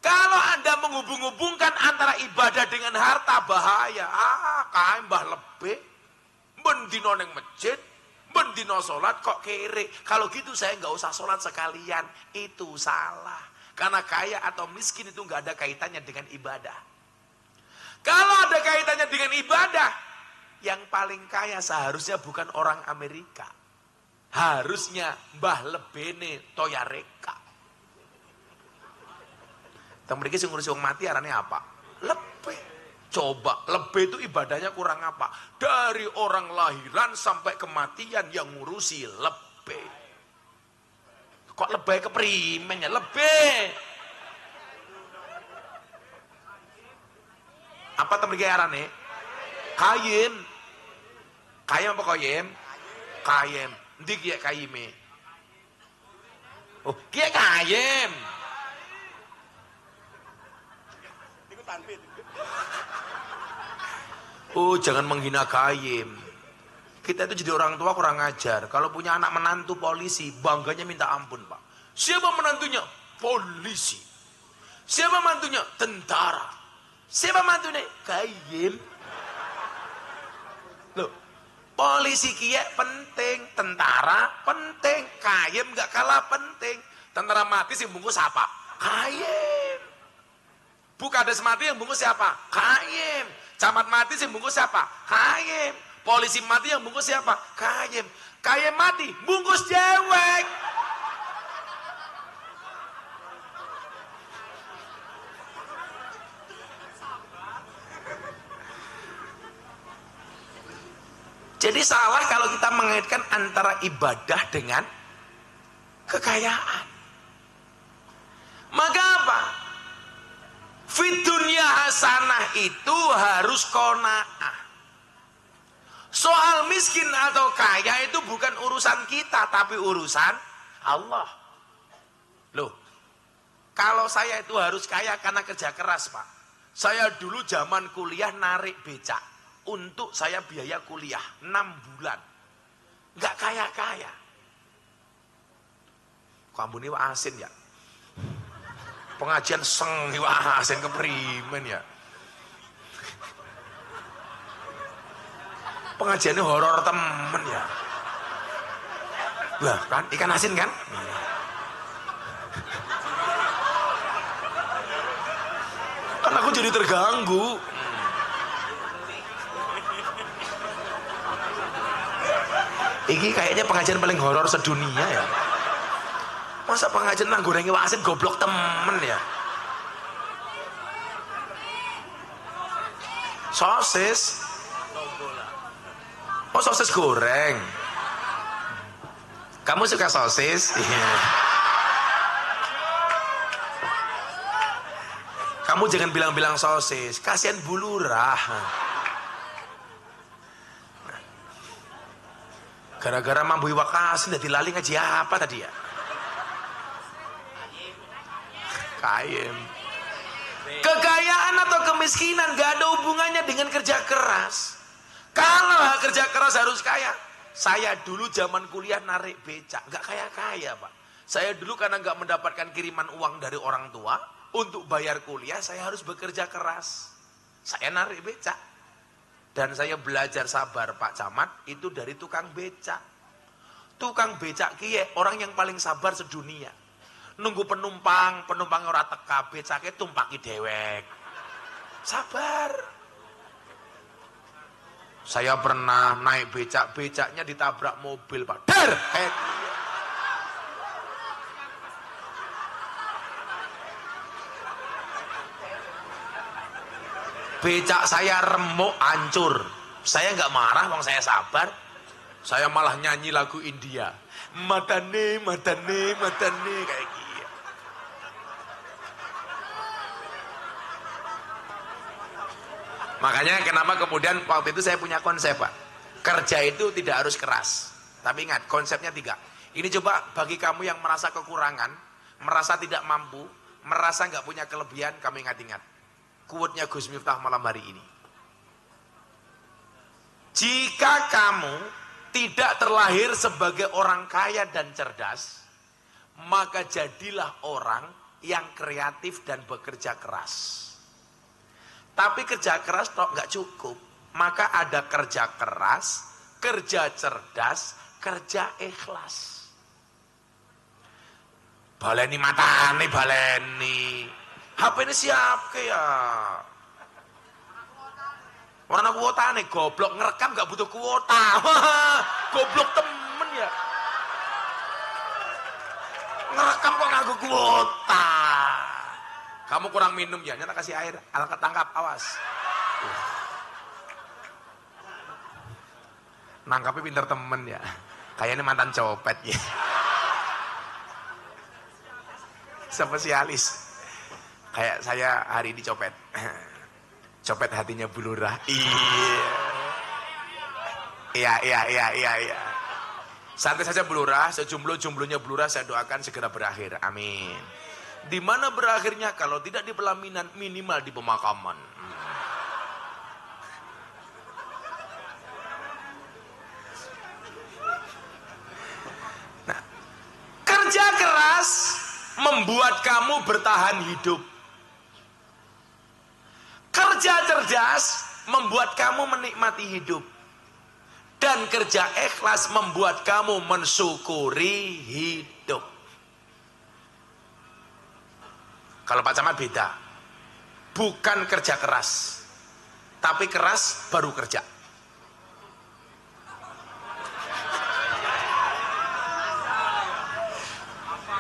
Kalau Anda menghubung-hubungkan antara ibadah dengan harta, bahaya. Kae mbah lebih, bendino neng masjid, bendino sholat kok kere. Kalau gitu saya nggak usah sholat sekalian. Itu salah. Karena kaya atau miskin itu nggak ada kaitannya dengan ibadah. Kalau ada kaitannya dengan ibadah, yang paling kaya seharusnya bukan orang Amerika. Harusnya Mbah Lebene Toyareka. Teng mriki sing ngurusi wong mati arane apa? Lebih. Coba, lebih itu ibadahnya kurang apa? Dari orang lahiran sampai kematian yang ngurusi lebih. Kok lebih keprimen ya? Lebih. Apa teng mriki arane? Kayim. Kayim apa koyem? Kayem. Ndi kiye kayime? Oh, kiye kayem. Niku tanpit. Oh, jangan menghina kayim. Kita itu jadi orang tua kurang ajar. Kalau punya anak menantu polisi, bangganya minta ampun, Pak. Siapa menantunya? Polisi. Siapa mantunya? Tentara. Siapa mantunya? Kayim. Loh, polisi kia penting, tentara penting, kayim gak kalah penting. Tentara mati sih bungkus apa? Kayim. Bukades mati yang bungkus siapa? Kayim. Camat mati sih bungkus siapa? Kayim. Polisi mati yang bungkus siapa? Kayim. Kayim mati bungkus cewek. Jadi salah kalau kita mengaitkan antara ibadah dengan kekayaan. Maka apa? Fid dunya hasanah itu harus qanaah. Soal miskin atau kaya itu bukan urusan kita, tapi urusan Allah. Loh, kalau saya itu harus kaya karena kerja keras, Pak. Saya dulu zaman kuliah narik becak untuk saya biaya kuliah 6 bulan. Nggak kaya-kaya. Kamu ini asin ya? Pengajian seng asin keprimen ya? Pengajiannya horor temen ya. Lah kan ikan asin kan? Kan aku jadi terganggu. Ini kayaknya pengajian paling horor sedunia ya. Masa pengajian nang gorengi asin goblok temen ya. Sosis. Oh, sosis goreng. Kamu suka sosis? Iya. Kamu jangan bilang-bilang sosis, kasihan bulurah. Gara-gara mambu iwak asin jadi lali ngaji apa tadi ya? Kayem. Kekayaan atau kemiskinan gak ada hubungannya dengan kerja keras. Kalau kerja keras harus kaya. Saya dulu zaman kuliah narik becak, nggak kaya-kaya, Pak. Saya dulu karena nggak mendapatkan kiriman uang dari orang tua untuk bayar kuliah, saya harus bekerja keras. Saya narik becak dan saya belajar sabar, Pak Camat, itu dari tukang becak. Tukang becak kiye orang yang paling sabar sedunia. Nunggu penumpang ora teka, becake tumpaki dewek. Sabar. Saya pernah naik becak, becaknya ditabrak mobil, Pak. Dar! Becak saya remuk, hancur. Saya nggak marah, wong saya sabar. Saya malah nyanyi lagu India. Matane, matane, matane, kayak gitu. Makanya kenapa kemudian waktu itu saya punya konsep, Pak. Kerja itu tidak harus keras. Tapi ingat, konsepnya 3. Ini coba bagi kamu yang merasa kekurangan, merasa tidak mampu, merasa nggak punya kelebihan, kamu ingat-ingat. Quote-nya Gus Miftah malam hari ini. Jika kamu tidak terlahir sebagai orang kaya dan cerdas, maka jadilah orang yang kreatif dan bekerja keras. Tapi kerja keras tok nggak cukup, maka ada kerja keras, kerja cerdas, kerja ikhlas. Baleni matane, baleni. HP ini siapa ya? Warna kuota nih, goblok ngerekam gak butuh kuota. Goblok temen ya. Ngerekam kok ngaku kuota. Kamu kurang minum ya, nyata kasih air. Alat tangkap, awas. Nangkapnya pinter temen ya. Kayaknya mantan copet ya. Spesialis. Kayak saya hari ini copet. Copet hatinya Bu Lurah. Iya. Santai saja Bu Lurah, sejumlah-jumlahnya Bu Lurah saya doakan segera berakhir. Amin. Di mana berakhirnya kalau tidak di pelaminan, minimal di pemakaman. Nah, kerja keras membuat kamu bertahan hidup. Kerja cerdas membuat kamu menikmati hidup. Dan kerja ikhlas membuat kamu mensyukuri hidup. Kalau Pak Camat beda. Bukan kerja keras, tapi keras baru kerja.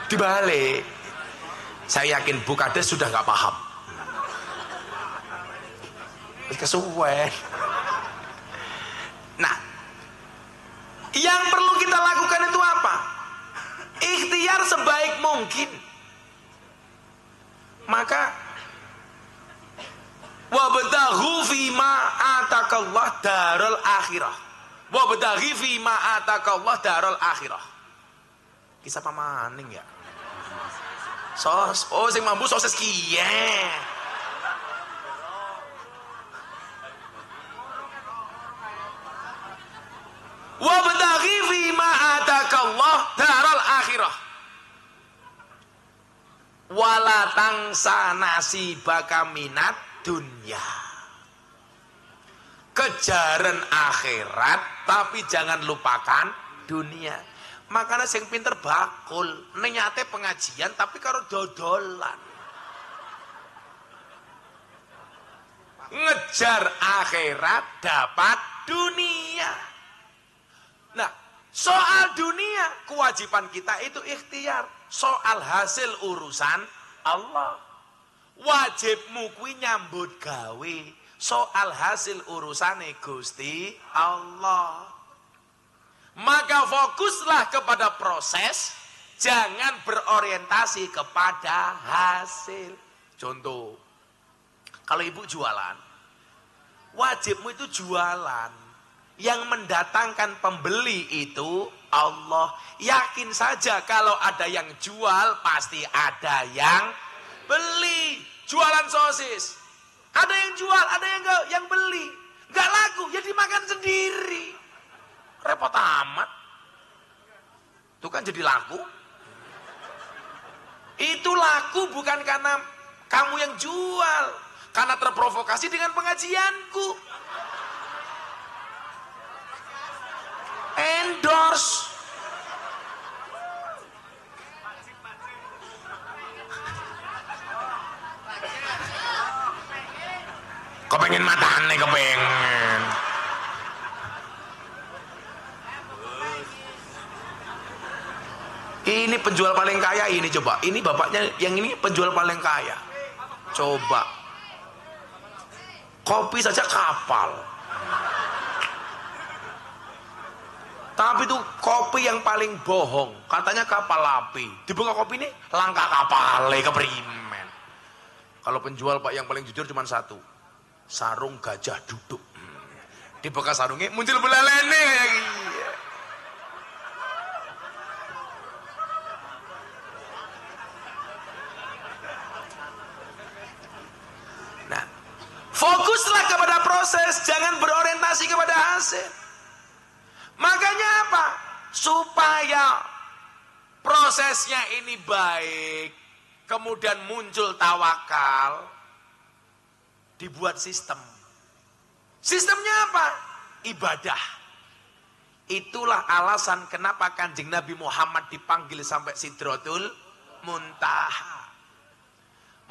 Dibalik, saya yakin Bu Kades sudah nggak paham. Kesuwen. Nah, yang perlu kita lakukan itu apa? Ikhtiar sebaik mungkin. Maka wabtaghu fima atakallah darul akhirah. Wabtaghi fima atakallah darul akhirah. Kisah pamaning ya. Sing mampu sosis kiye. Wabtaghi fima atakallah daral akhirah. Wala tangsa nasibaka minat dunya. Kejaran akhirat tapi jangan lupakan dunia. Makanya sing pinter bakul, niate pengajian tapi karo dodolan. Ngejar akhirat dapat dunia. Nah, soal dunia kewajiban kita itu ikhtiar. Soal hasil urusan Allah. Wajibmu kuwi nyambut gawe. Soal hasil urusane Gusti Allah. Maka fokuslah kepada proses, jangan berorientasi kepada hasil. Contoh, kalau ibu jualan, wajibmu itu jualan. Yang mendatangkan pembeli itu Allah. Yakin saja kalau ada yang jual pasti ada yang beli. Jualan sosis, ada yang jual, ada yang beli. Gak laku, ya dimakan sendiri. Repot amat. Itu kan jadi laku. Itu laku bukan karena kamu yang jual, karena terprovokasi dengan pengajianku. Endorse. Kepengen matane, kepengen. Ini penjual paling kaya ini, coba. Ini bapaknya yang ini penjual paling kaya. Coba. Kopi saja kapal. Tapi itu kopi yang paling bohong. Katanya kapal api. Dibuka kopi ini langka kapal keprimen. Kalau penjual Pak yang paling jujur cuma satu. Sarung gajah duduk. Dibuka sarungnya muncul belalene kayak gini. Nah, fokuslah kepada proses, jangan berorientasi konsentrasi kepada hasil. Makanya apa? Supaya prosesnya ini baik, kemudian muncul tawakal, dibuat sistem. Sistemnya apa? Ibadah. Itulah alasan kenapa Kanjeng Nabi Muhammad dipanggil sampai Sidratul Muntaha.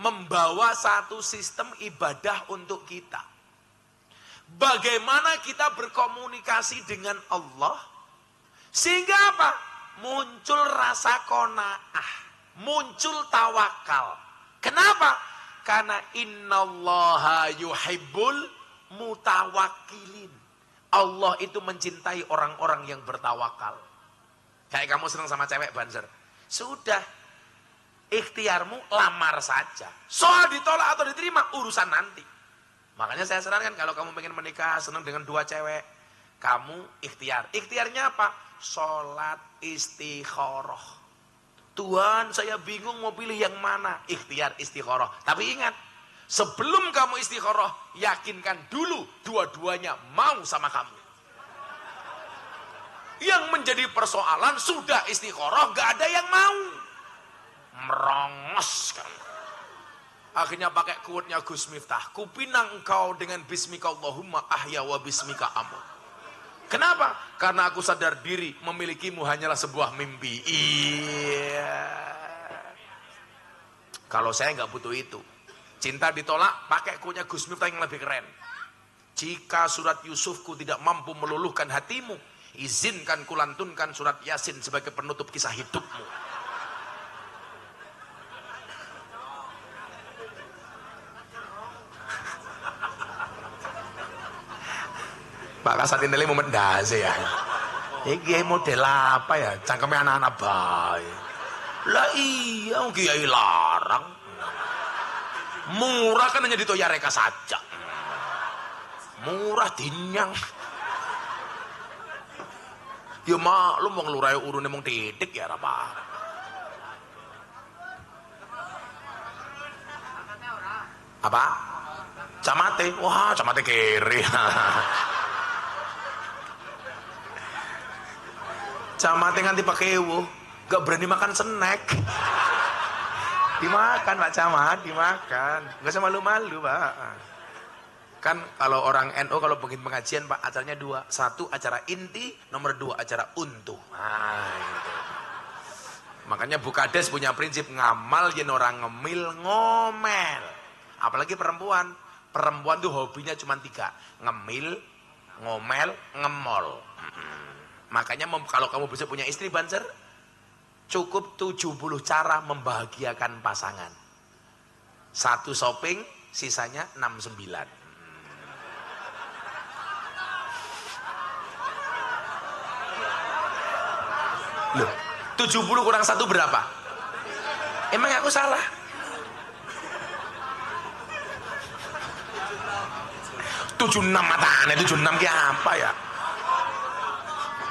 Membawa satu sistem ibadah untuk kita. Bagaimana kita berkomunikasi dengan Allah, sehingga apa? Muncul rasa qanaah, muncul tawakal. Kenapa? Karena innallaha yuhibbul mutawakkilin. Allah itu mencintai orang-orang yang bertawakal. Kayak kamu senang sama cewek banser, sudah, ikhtiarmu lamar saja. Soal ditolak atau diterima urusan nanti. Makanya saya sarankan kalau kamu pengen menikah senang dengan dua cewek, kamu ikhtiar. Ikhtiarnya apa? Sholat istikharah. Tuhan, saya bingung mau pilih yang mana. Ikhtiar istikharah. Tapi ingat, sebelum kamu istikharah, yakinkan dulu dua-duanya mau sama kamu. Yang menjadi persoalan sudah istikharah, gak ada yang mau. Merongos kan. Akhirnya pakai quote-nya Gus Miftah, kupinang engkau dengan bismika Allahumma ahya wa bismika amut. Kenapa? Karena aku sadar diri memilikimu hanyalah sebuah mimpi. Iya. Kalau saya nggak butuh itu. Cinta ditolak, pakai quote-nya Gus Miftah yang lebih keren. Jika surat Yusufku tidak mampu meluluhkan hatimu, izinkan kulantunkan surat Yasin sebagai penutup kisah hidupmu. Pak Kasat ini mau mendase ya. Ini model apa ya? Cangkemnya anak-anak bayi. Lah iya, kiai larang. Murah kan hanya ditoyareka saja. Murah dinyang. Ya maklum wong lurai urune mung titik ya apa. Apa? Camate. Wah, camate kiri. Camate nganti pakai ewo, gak berani makan snack. Dimakan Pak Camat, dimakan. Gak usah malu-malu Pak. Kan kalau orang NU kalau bikin pengajian Pak, acaranya dua. Satu acara inti, nomor dua acara untuh. Nah, gitu. Makanya Bukades punya prinsip ngamal yen orang ngemil ngomel. Apalagi perempuan. Perempuan tuh hobinya cuma tiga. Ngemil, ngomel, ngemol. Makanya kalau kamu bisa punya istri banser, cukup 70 cara membahagiakan pasangan. Satu shopping, sisanya 69. Loh, 70 kurang 1 berapa? Emang aku salah? Tujuh 76 matanya, 76 kayak apa ya?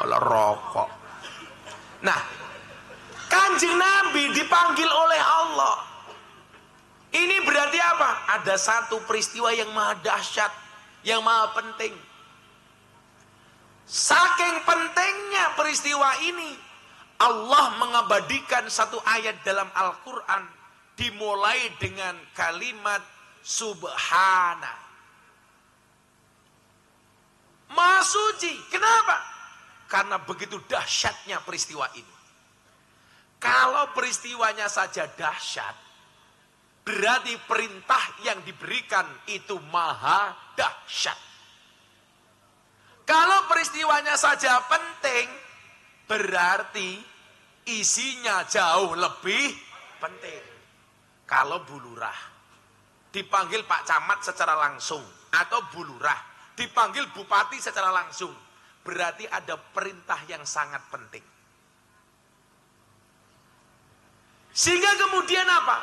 Kalau rokok. Nah, Kanjeng Nabi dipanggil oleh Allah. Ini berarti apa? Ada satu peristiwa yang maha dahsyat, yang maha penting. Saking pentingnya peristiwa ini, Allah mengabadikan satu ayat dalam Al-Quran, dimulai dengan kalimat Subhana. Maha suci. Kenapa? Karena begitu dahsyatnya peristiwa ini. Kalau peristiwanya saja dahsyat, berarti perintah yang diberikan itu maha dahsyat. Kalau peristiwanya saja penting, berarti isinya jauh lebih penting. Kalau Bu Lurah dipanggil Pak Camat secara langsung, atau Bu Lurah dipanggil Bupati secara langsung, berarti ada perintah yang sangat penting. Sehingga kemudian apa?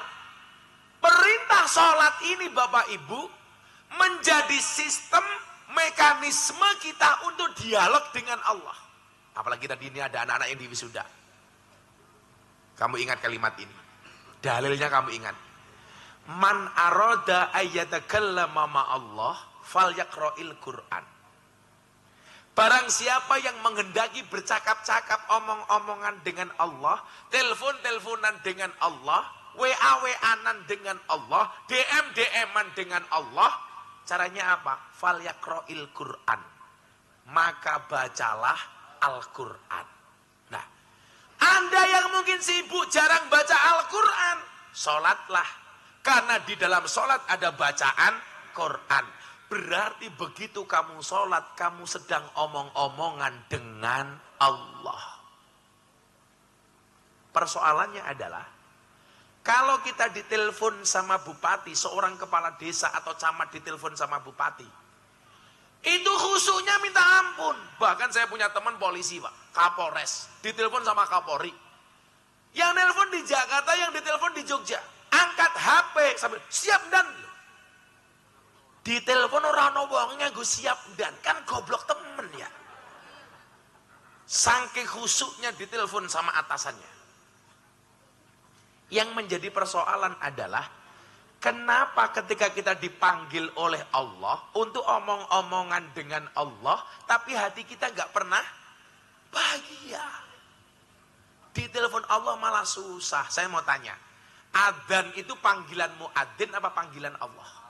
Perintah sholat ini Bapak Ibu menjadi sistem mekanisme kita untuk dialog dengan Allah. Apalagi tadi ini ada anak-anak yang di wisuda. Kamu ingat kalimat ini. Dalilnya kamu ingat. Man aroda ayyatakallama ma Allah falyaqra'il Qur'an. Barang siapa yang menghendaki bercakap-cakap omong-omongan dengan Allah, telepon-teleponan dengan Allah, WA-WA-an dengan Allah, DM-DM-an dengan Allah, caranya apa? Falyaqra'il Qur'an. Maka bacalah Al-Quran. Nah, Anda yang mungkin sibuk jarang baca Al-Quran, sholatlah. Karena di dalam sholat ada bacaan Quran. Berarti begitu kamu sholat, kamu sedang omong-omongan dengan Allah. Persoalannya adalah, kalau kita ditelepon sama bupati, seorang kepala desa atau camat ditelepon sama bupati, itu khusyuknya minta ampun. Bahkan saya punya teman polisi Pak, Kapolres, ditelepon sama Kapolri. Yang nelpon di Jakarta, yang ditelepon di Jogja. Angkat HP sambil siap dan ditelepon orang wongnya gue siap dan kan goblok temen ya. Saking khusyuknya ditelepon sama atasannya. Yang menjadi persoalan adalah, kenapa ketika kita dipanggil oleh Allah untuk omong-omongan dengan Allah, tapi hati kita nggak pernah bahagia. Ditelepon Allah malah susah. Saya mau tanya, adzan itu panggilan muadzin apa panggilan Allah?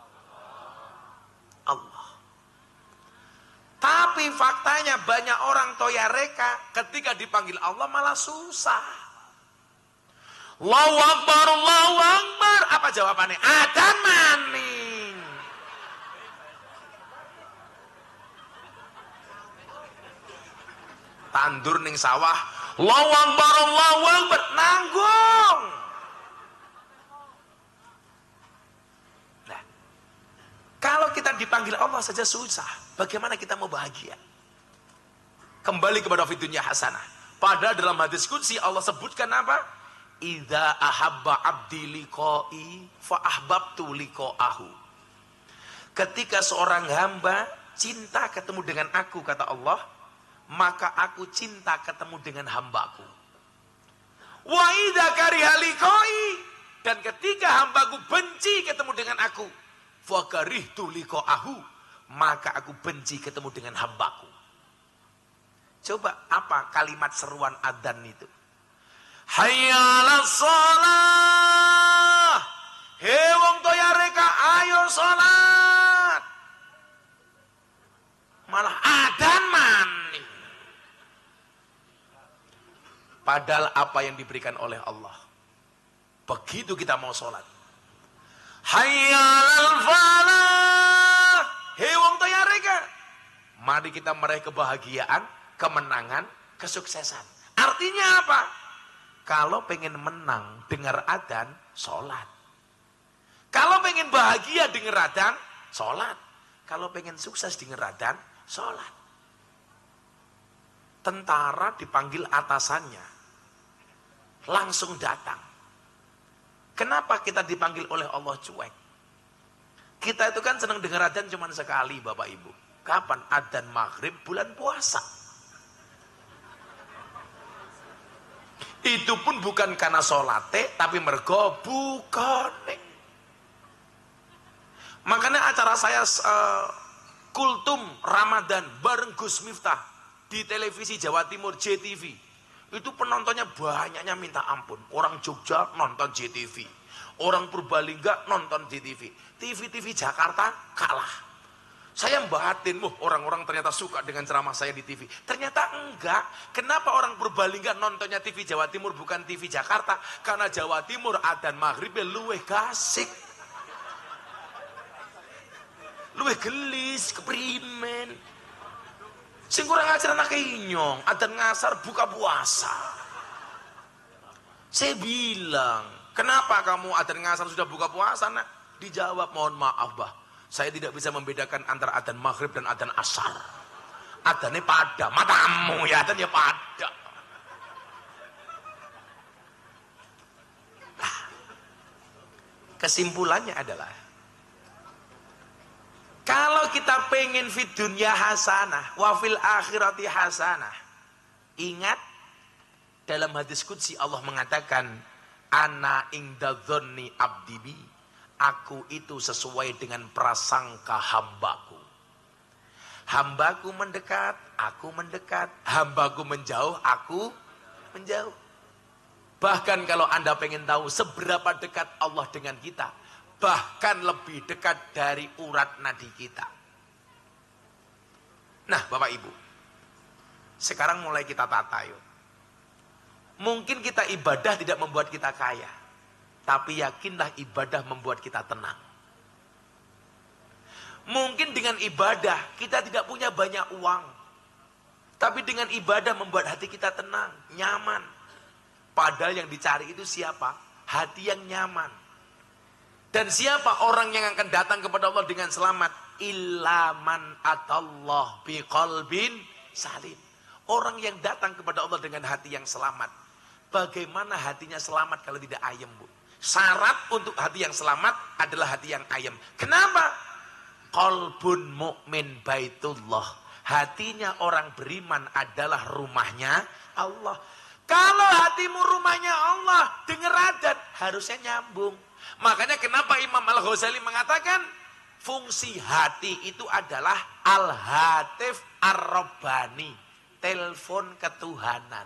Allah. Tapi faktanya banyak orang toyareka ketika dipanggil Allah malah susah. Allahu Akbar, Allahu Akbar. Apa jawabannya? Adzan maning. Tandur ning sawah, Allahu Akbar, Allahu Akbar. Nanggung. Kalau kita dipanggil Allah saja susah, bagaimana kita mau bahagia? Kembali kepada fidunya hasanah. Padahal dalam hadis qudsi Allah sebutkan apa? Idza ahabba abdi liqa'i fa ahbabtu liqa'ahu. Ketika seorang hamba cinta ketemu dengan aku, kata Allah, maka aku cinta ketemu dengan hambaku. Wa idza kariha liqa'i, dan ketika hambaku benci ketemu dengan aku, fakarihtu liqa'ahu, maka aku benci ketemu dengan hambaku. Coba apa kalimat seruan adzan itu? Hayya 'alas shalah. He wong toyareka ayo salat. Malah adzan maning. Padahal apa yang diberikan oleh Allah, begitu kita mau salat, hayya 'alal falah. He wong toyareka, mari kita meraih kebahagiaan, kemenangan, kesuksesan. Artinya apa? Kalau pengen menang dengar adzan, sholat. Kalau pengen bahagia dengar adzan, sholat. Kalau pengen sukses dengar adzan, sholat. Tentara dipanggil atasannya, langsung datang. Kenapa kita dipanggil oleh Allah cuek? Kita itu kan senang dengar adzan cuma sekali Bapak Ibu. Kapan? Adzan maghrib bulan puasa. Itu pun bukan karena sholate, tapi mergo bukane. Makanya acara saya Kultum Ramadan bareng Gus Miftah di televisi Jawa Timur JTV. Itu penontonnya banyaknya minta ampun. Orang Jogja nonton JTV, orang Purbalingga nonton JTV. TV-TV Jakarta kalah. Saya bahatin, orang-orang ternyata suka dengan ceramah saya di TV. Ternyata enggak. Kenapa orang Purbalingga nontonnya TV Jawa Timur bukan TV Jakarta? Karena Jawa Timur adzan maghribnya luweh gasik, luweh gelis, keprimen. Sing kurang ajar anak inyong, adzan ngasar buka puasa. Saya bilang, kenapa kamu adzan ngasar sudah buka puasa, nak? Dijawab, mohon maaf, Bah, saya tidak bisa membedakan antara adzan maghrib dan adzan asar. Adzannya pada, matamu ya, adzannya pada. Nah, kesimpulannya adalah, kalau kita pengen fid dunya hasanah, wa fil akhirati hasanah. Ingat, dalam hadis qudsi Allah mengatakan, ana inda dzanni abdi bi. Aku itu sesuai dengan prasangka hambaku. Hambaku mendekat, aku mendekat. Hambaku menjauh, aku menjauh. Bahkan kalau Anda pengen tahu seberapa dekat Allah dengan kita, bahkan lebih dekat dari urat nadi kita. Nah, Bapak Ibu, sekarang mulai kita tata yuk. Mungkin kita ibadah tidak membuat kita kaya, tapi yakinlah ibadah membuat kita tenang. Mungkin dengan ibadah kita tidak punya banyak uang, tapi dengan ibadah membuat hati kita tenang, nyaman. Padahal yang dicari itu siapa? Hati yang nyaman. Dan siapa orang yang akan datang kepada Allah dengan selamat? Ilaman atallah biqalbin salim. Orang yang datang kepada Allah dengan hati yang selamat. Bagaimana hatinya selamat kalau tidak ayem, Bu? Syarat untuk hati yang selamat adalah hati yang ayem. Kenapa? Qalbun mu'min baitullah. Hatinya orang beriman adalah rumahnya Allah. Kalau hatimu rumahnya Allah, dengar adat, harusnya nyambung. Makanya kenapa Imam Al-Ghazali mengatakan, fungsi hati itu adalah al-hatif ar-rabbani, telepon ketuhanan.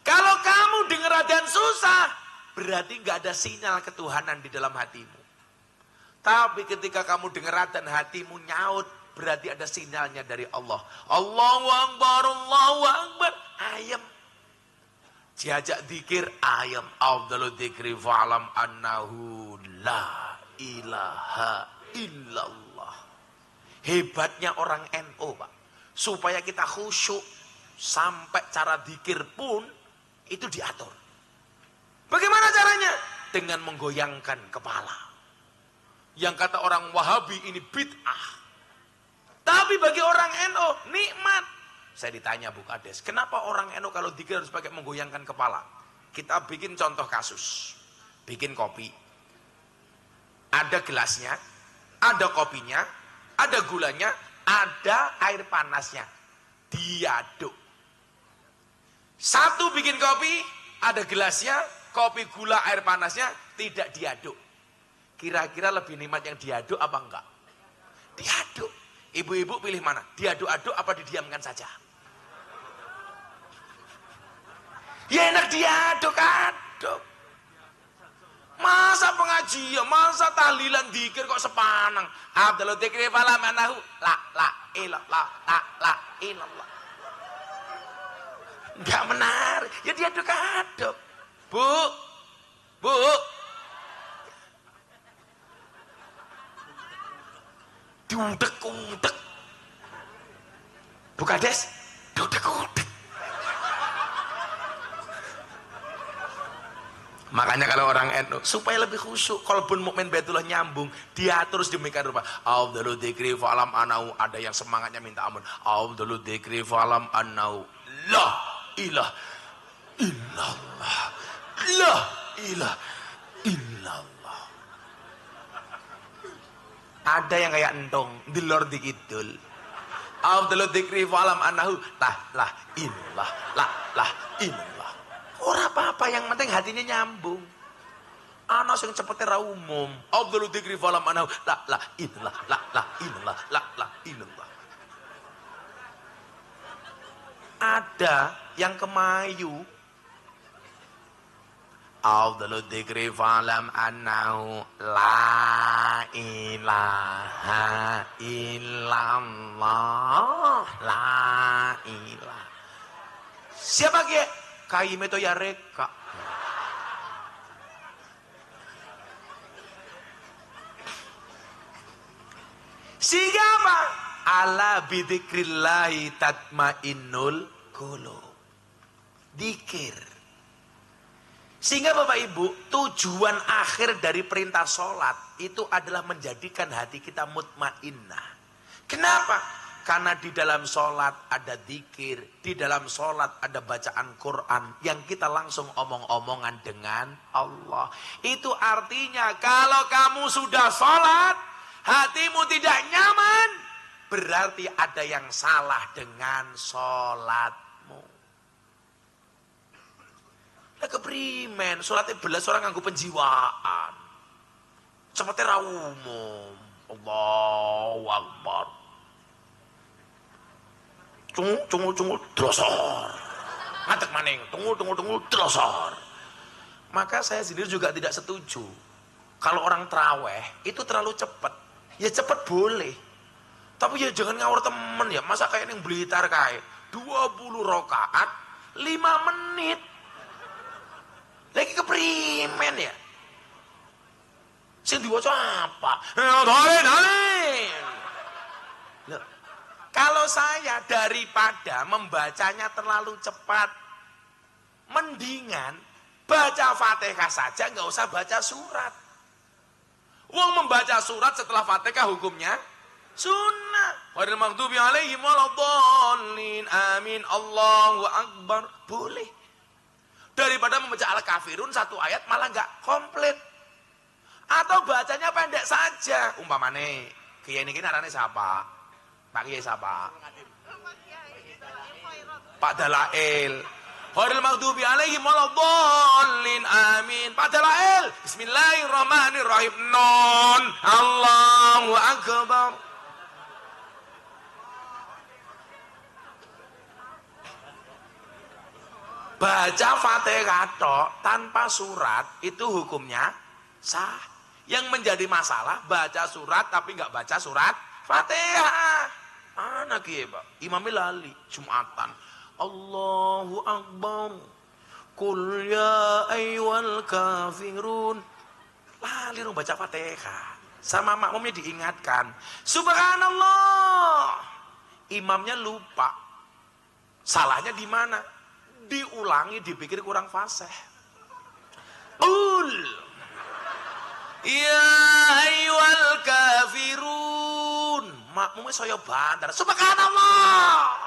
Kalau kamu dengar adzan susah, berarti nggak ada sinyal ketuhanan di dalam hatimu. Tapi ketika kamu dengar adzan, hatimu nyaut, berarti ada sinyalnya dari Allah. Allahu Akbar, Allahu Akbar, ayam. Diajak zikir, ayam. Afdalu dzikri fa'lam annahu la ilaha illallah. Hebatnya orang NU, Pak. Supaya kita khusyuk, sampai cara zikir pun itu diatur. Bagaimana caranya? Dengan menggoyangkan kepala. Yang kata orang Wahabi ini bid'ah. Tapi bagi orang NU nikmat. Saya ditanya Bu Kades, kenapa orang NU kalau zikir harus pakai menggoyangkan kepala? Kita bikin contoh kasus. Bikin kopi. Ada gelasnya, ada kopinya, ada gulanya, ada air panasnya. Diaduk. Satu bikin kopi, ada gelasnya, kopi, gula, air panasnya, tidak diaduk. Kira-kira lebih nikmat yang diaduk apa enggak? Diaduk. Ibu-ibu pilih mana? Diaduk-aduk apa didiamkan saja? Ya enak diaduk-aduk. Masa pengajian, masa tahlilan dzikir kok sepanang. Abdul dzikri fala manahu la ilallah la ilallah. Enggak menarik. Ya diaduk-aduk. Bu. Diudek-udek. Bu Kades, diudek-udek. Makanya kalau orang NU supaya lebih khusyuk, kalaupun mukmin baitullah nyambung, dia terus demikian rupa. Afdalu dzikri fa'lam anau, ada yang semangatnya minta ampun. Afdalu dzikri fa'lam anau la ilaha illallah. La ilaha illallah. Ada yang kayak entong, dilor dikidul. Afdalu dzikri fa'lam anau la ilallah, la ilallah. Ora apa-apa, yang penting hatinya nyambung. Ana sing cepete ra umum. Afdalu dzikri fa'lam anau la ilallah, la ilallah, la ilallah. Ada yang kemayu. Afdalu dzikri fa'lam anau la ilaha illallah, la ilaha. Siapa dia? Kaime to ya reka. Sehingga apa? Ala bidzikrillahi tatmainnul qulub. Dzikir. Sehingga Bapak Ibu, tujuan akhir dari perintah sholat itu adalah menjadikan hati kita mutmainnah. Kenapa? Karena di dalam sholat ada dzikir, di dalam sholat ada bacaan Quran yang kita langsung omong-omongan dengan Allah. Itu artinya kalau kamu sudah sholat, hatimu tidak nyaman, berarti ada yang salah dengan sholatmu. Lah keprimen, sholatnya belas orang nganggo penjiwaan. Cepetnya ra umum. Allahu Akbar. Cungul drosor. Ngadeg maning, tungul drosor. Maka saya sendiri juga tidak setuju. Kalau orang traweh itu terlalu cepat. Ya cepat boleh. Tapi ya jangan ngawur temen ya. Masa kayak yang Blitar kayak 20 rakaat 5 menit. Lagi keprimen ya. Sing diwaca apa? Loh, kalau saya daripada membacanya terlalu cepat, mendingan baca Fatihah saja, nggak usah baca surat. Wong membaca surat setelah Fatihah hukumnya sunnah. Ghairil maghdubi alaihim waladdallin. Amin. Allahu akbar. Boleh. Daripada membaca Al-Kafirun satu ayat malah nggak komplit. Atau bacanya pendek saja. Umpamane kiai niki narane siapa? Pak Kiai siapa? Pak Dalail. Ghairil maghdubi alaihim waladdallin. Amin. Pak Dalail. Bismillahirrahmanirrahim. Non. Allahu akbar. Baca Fatihah tanpa surat itu hukumnya sah. Yang menjadi masalah baca surat tapi nggak baca surat Fatihah. Mana kiye, Pak? Imamnya lali Jumatan. Allahu akbar. Qul ya ayyuhal kafirun. Lali rung baca Fatihah. Sama makmumnya diingatkan. Subhanallah. Imamnya lupa. Salahnya di mana? Diulangi, dipikir kurang fasih. Ya ayyuhal kafirun. Makmumnya saya bantar. Subhanallah.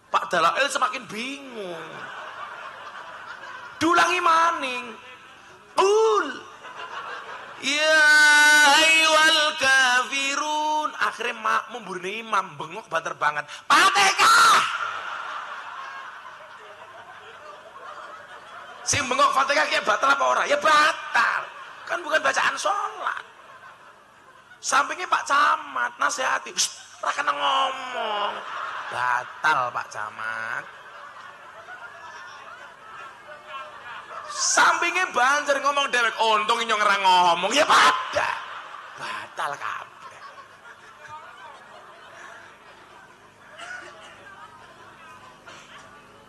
Pak Dalail semakin bingung. Diulangi maning. Ya ayyuhal kafirun. Akhirnya makmum burine imam bengok banter banget. Fatihah. Sing bengok Fatihah kayak batal apa ora? Ya batal. Kan bukan bacaan sholat. Sampingnya Pak Camat nasihati, ora kena ngomong. Batal Pak Camat. Sampingnya banjir ngomong dewek, untung nyong ora ngomong. Ya batal kabeh.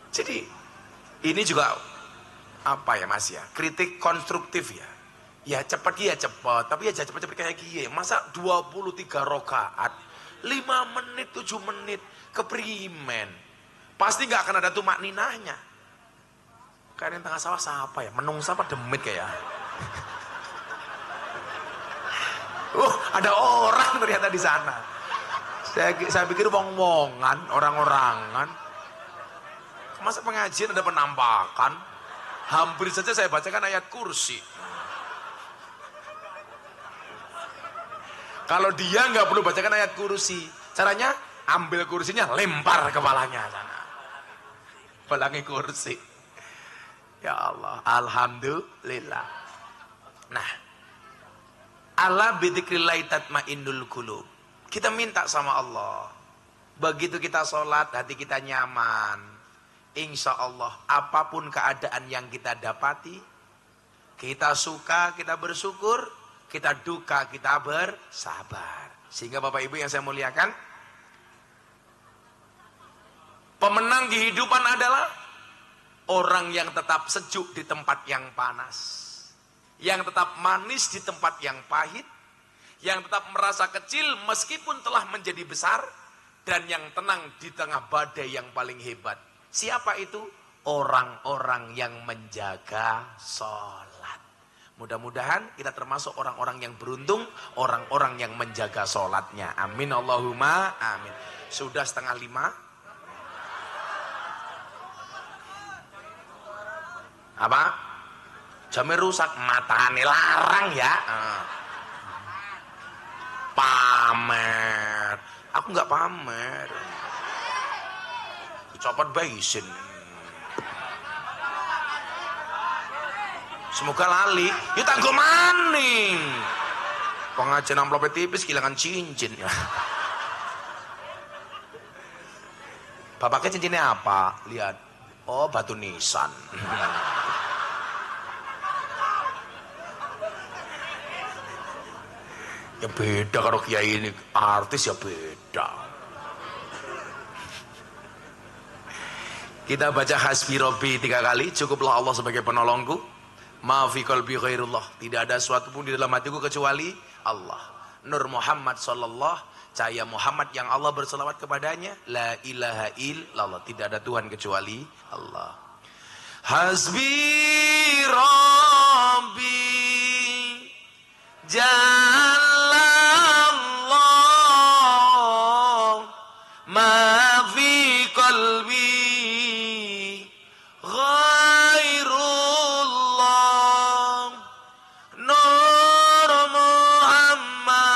Jadi ini juga apa ya Mas ya, kritik konstruktif ya. Ya cepat ya cepat, tapi ya jangan cepat-cepat kayak gini. Masa 23 rakaat 5 menit 7 menit keprimen. Pasti nggak akan ada tumak ninahnya. Kayak yang tengah sawah siapa ya? Menungsa apa demit kayak. Ada orang ternyata di sana. Saya pikir wong-wongan, orang-orangan. Masa pengajian ada penampakan? Hampir saja saya bacakan ayat kursi. Kalau dia nggak perlu bacakan ayat kursi, caranya ambil kursinya, lempar kepalanya sana. Pelangi kursi. Ya Allah, alhamdulillah. Nah, ala bidzikrillah tatmainnul qulub. Kita minta sama Allah. Begitu kita sholat, hati kita nyaman. Insya Allah, apapun keadaan yang kita dapati, kita suka, kita bersyukur, kita duka, kita bersabar. Sehingga Bapak Ibu yang saya muliakan, pemenang kehidupan adalah orang yang tetap sejuk di tempat yang panas, yang tetap manis di tempat yang pahit, yang tetap merasa kecil meskipun telah menjadi besar, dan yang tenang di tengah badai yang paling hebat. Siapa itu? Orang-orang yang menjaga sholat. Mudah-mudahan kita termasuk orang-orang yang beruntung, orang-orang yang menjaga sholatnya. Amin Allahumma amin. Sudah 4:30. Apa? Jamnya rusak, matane larang ya. Pamer. Aku nggak pamer. Copot baisin. Semoga lali. Ya tanggo maning. Pengajian amplopnya tipis, kehilangan cincin ya. Bapaknya cincinnya apa? Lihat. Oh, batu nisan. Ya beda kalau kiai ini artis ya beda. Kita baca hasbi rabbi 3 kali, cukuplah Allah sebagai penolongku. Ma fi qalbi ghairullah, tidak ada sesuatu pun di dalam hatiku kecuali Allah. Nur Muhammad sallallahu, cahaya Muhammad yang Allah berselawat kepadanya. La ilaha illallah, tidak ada Tuhan kecuali Allah. Hasbi rabbi Jalallah ma fi qalbi ghairullah Nur Muhammad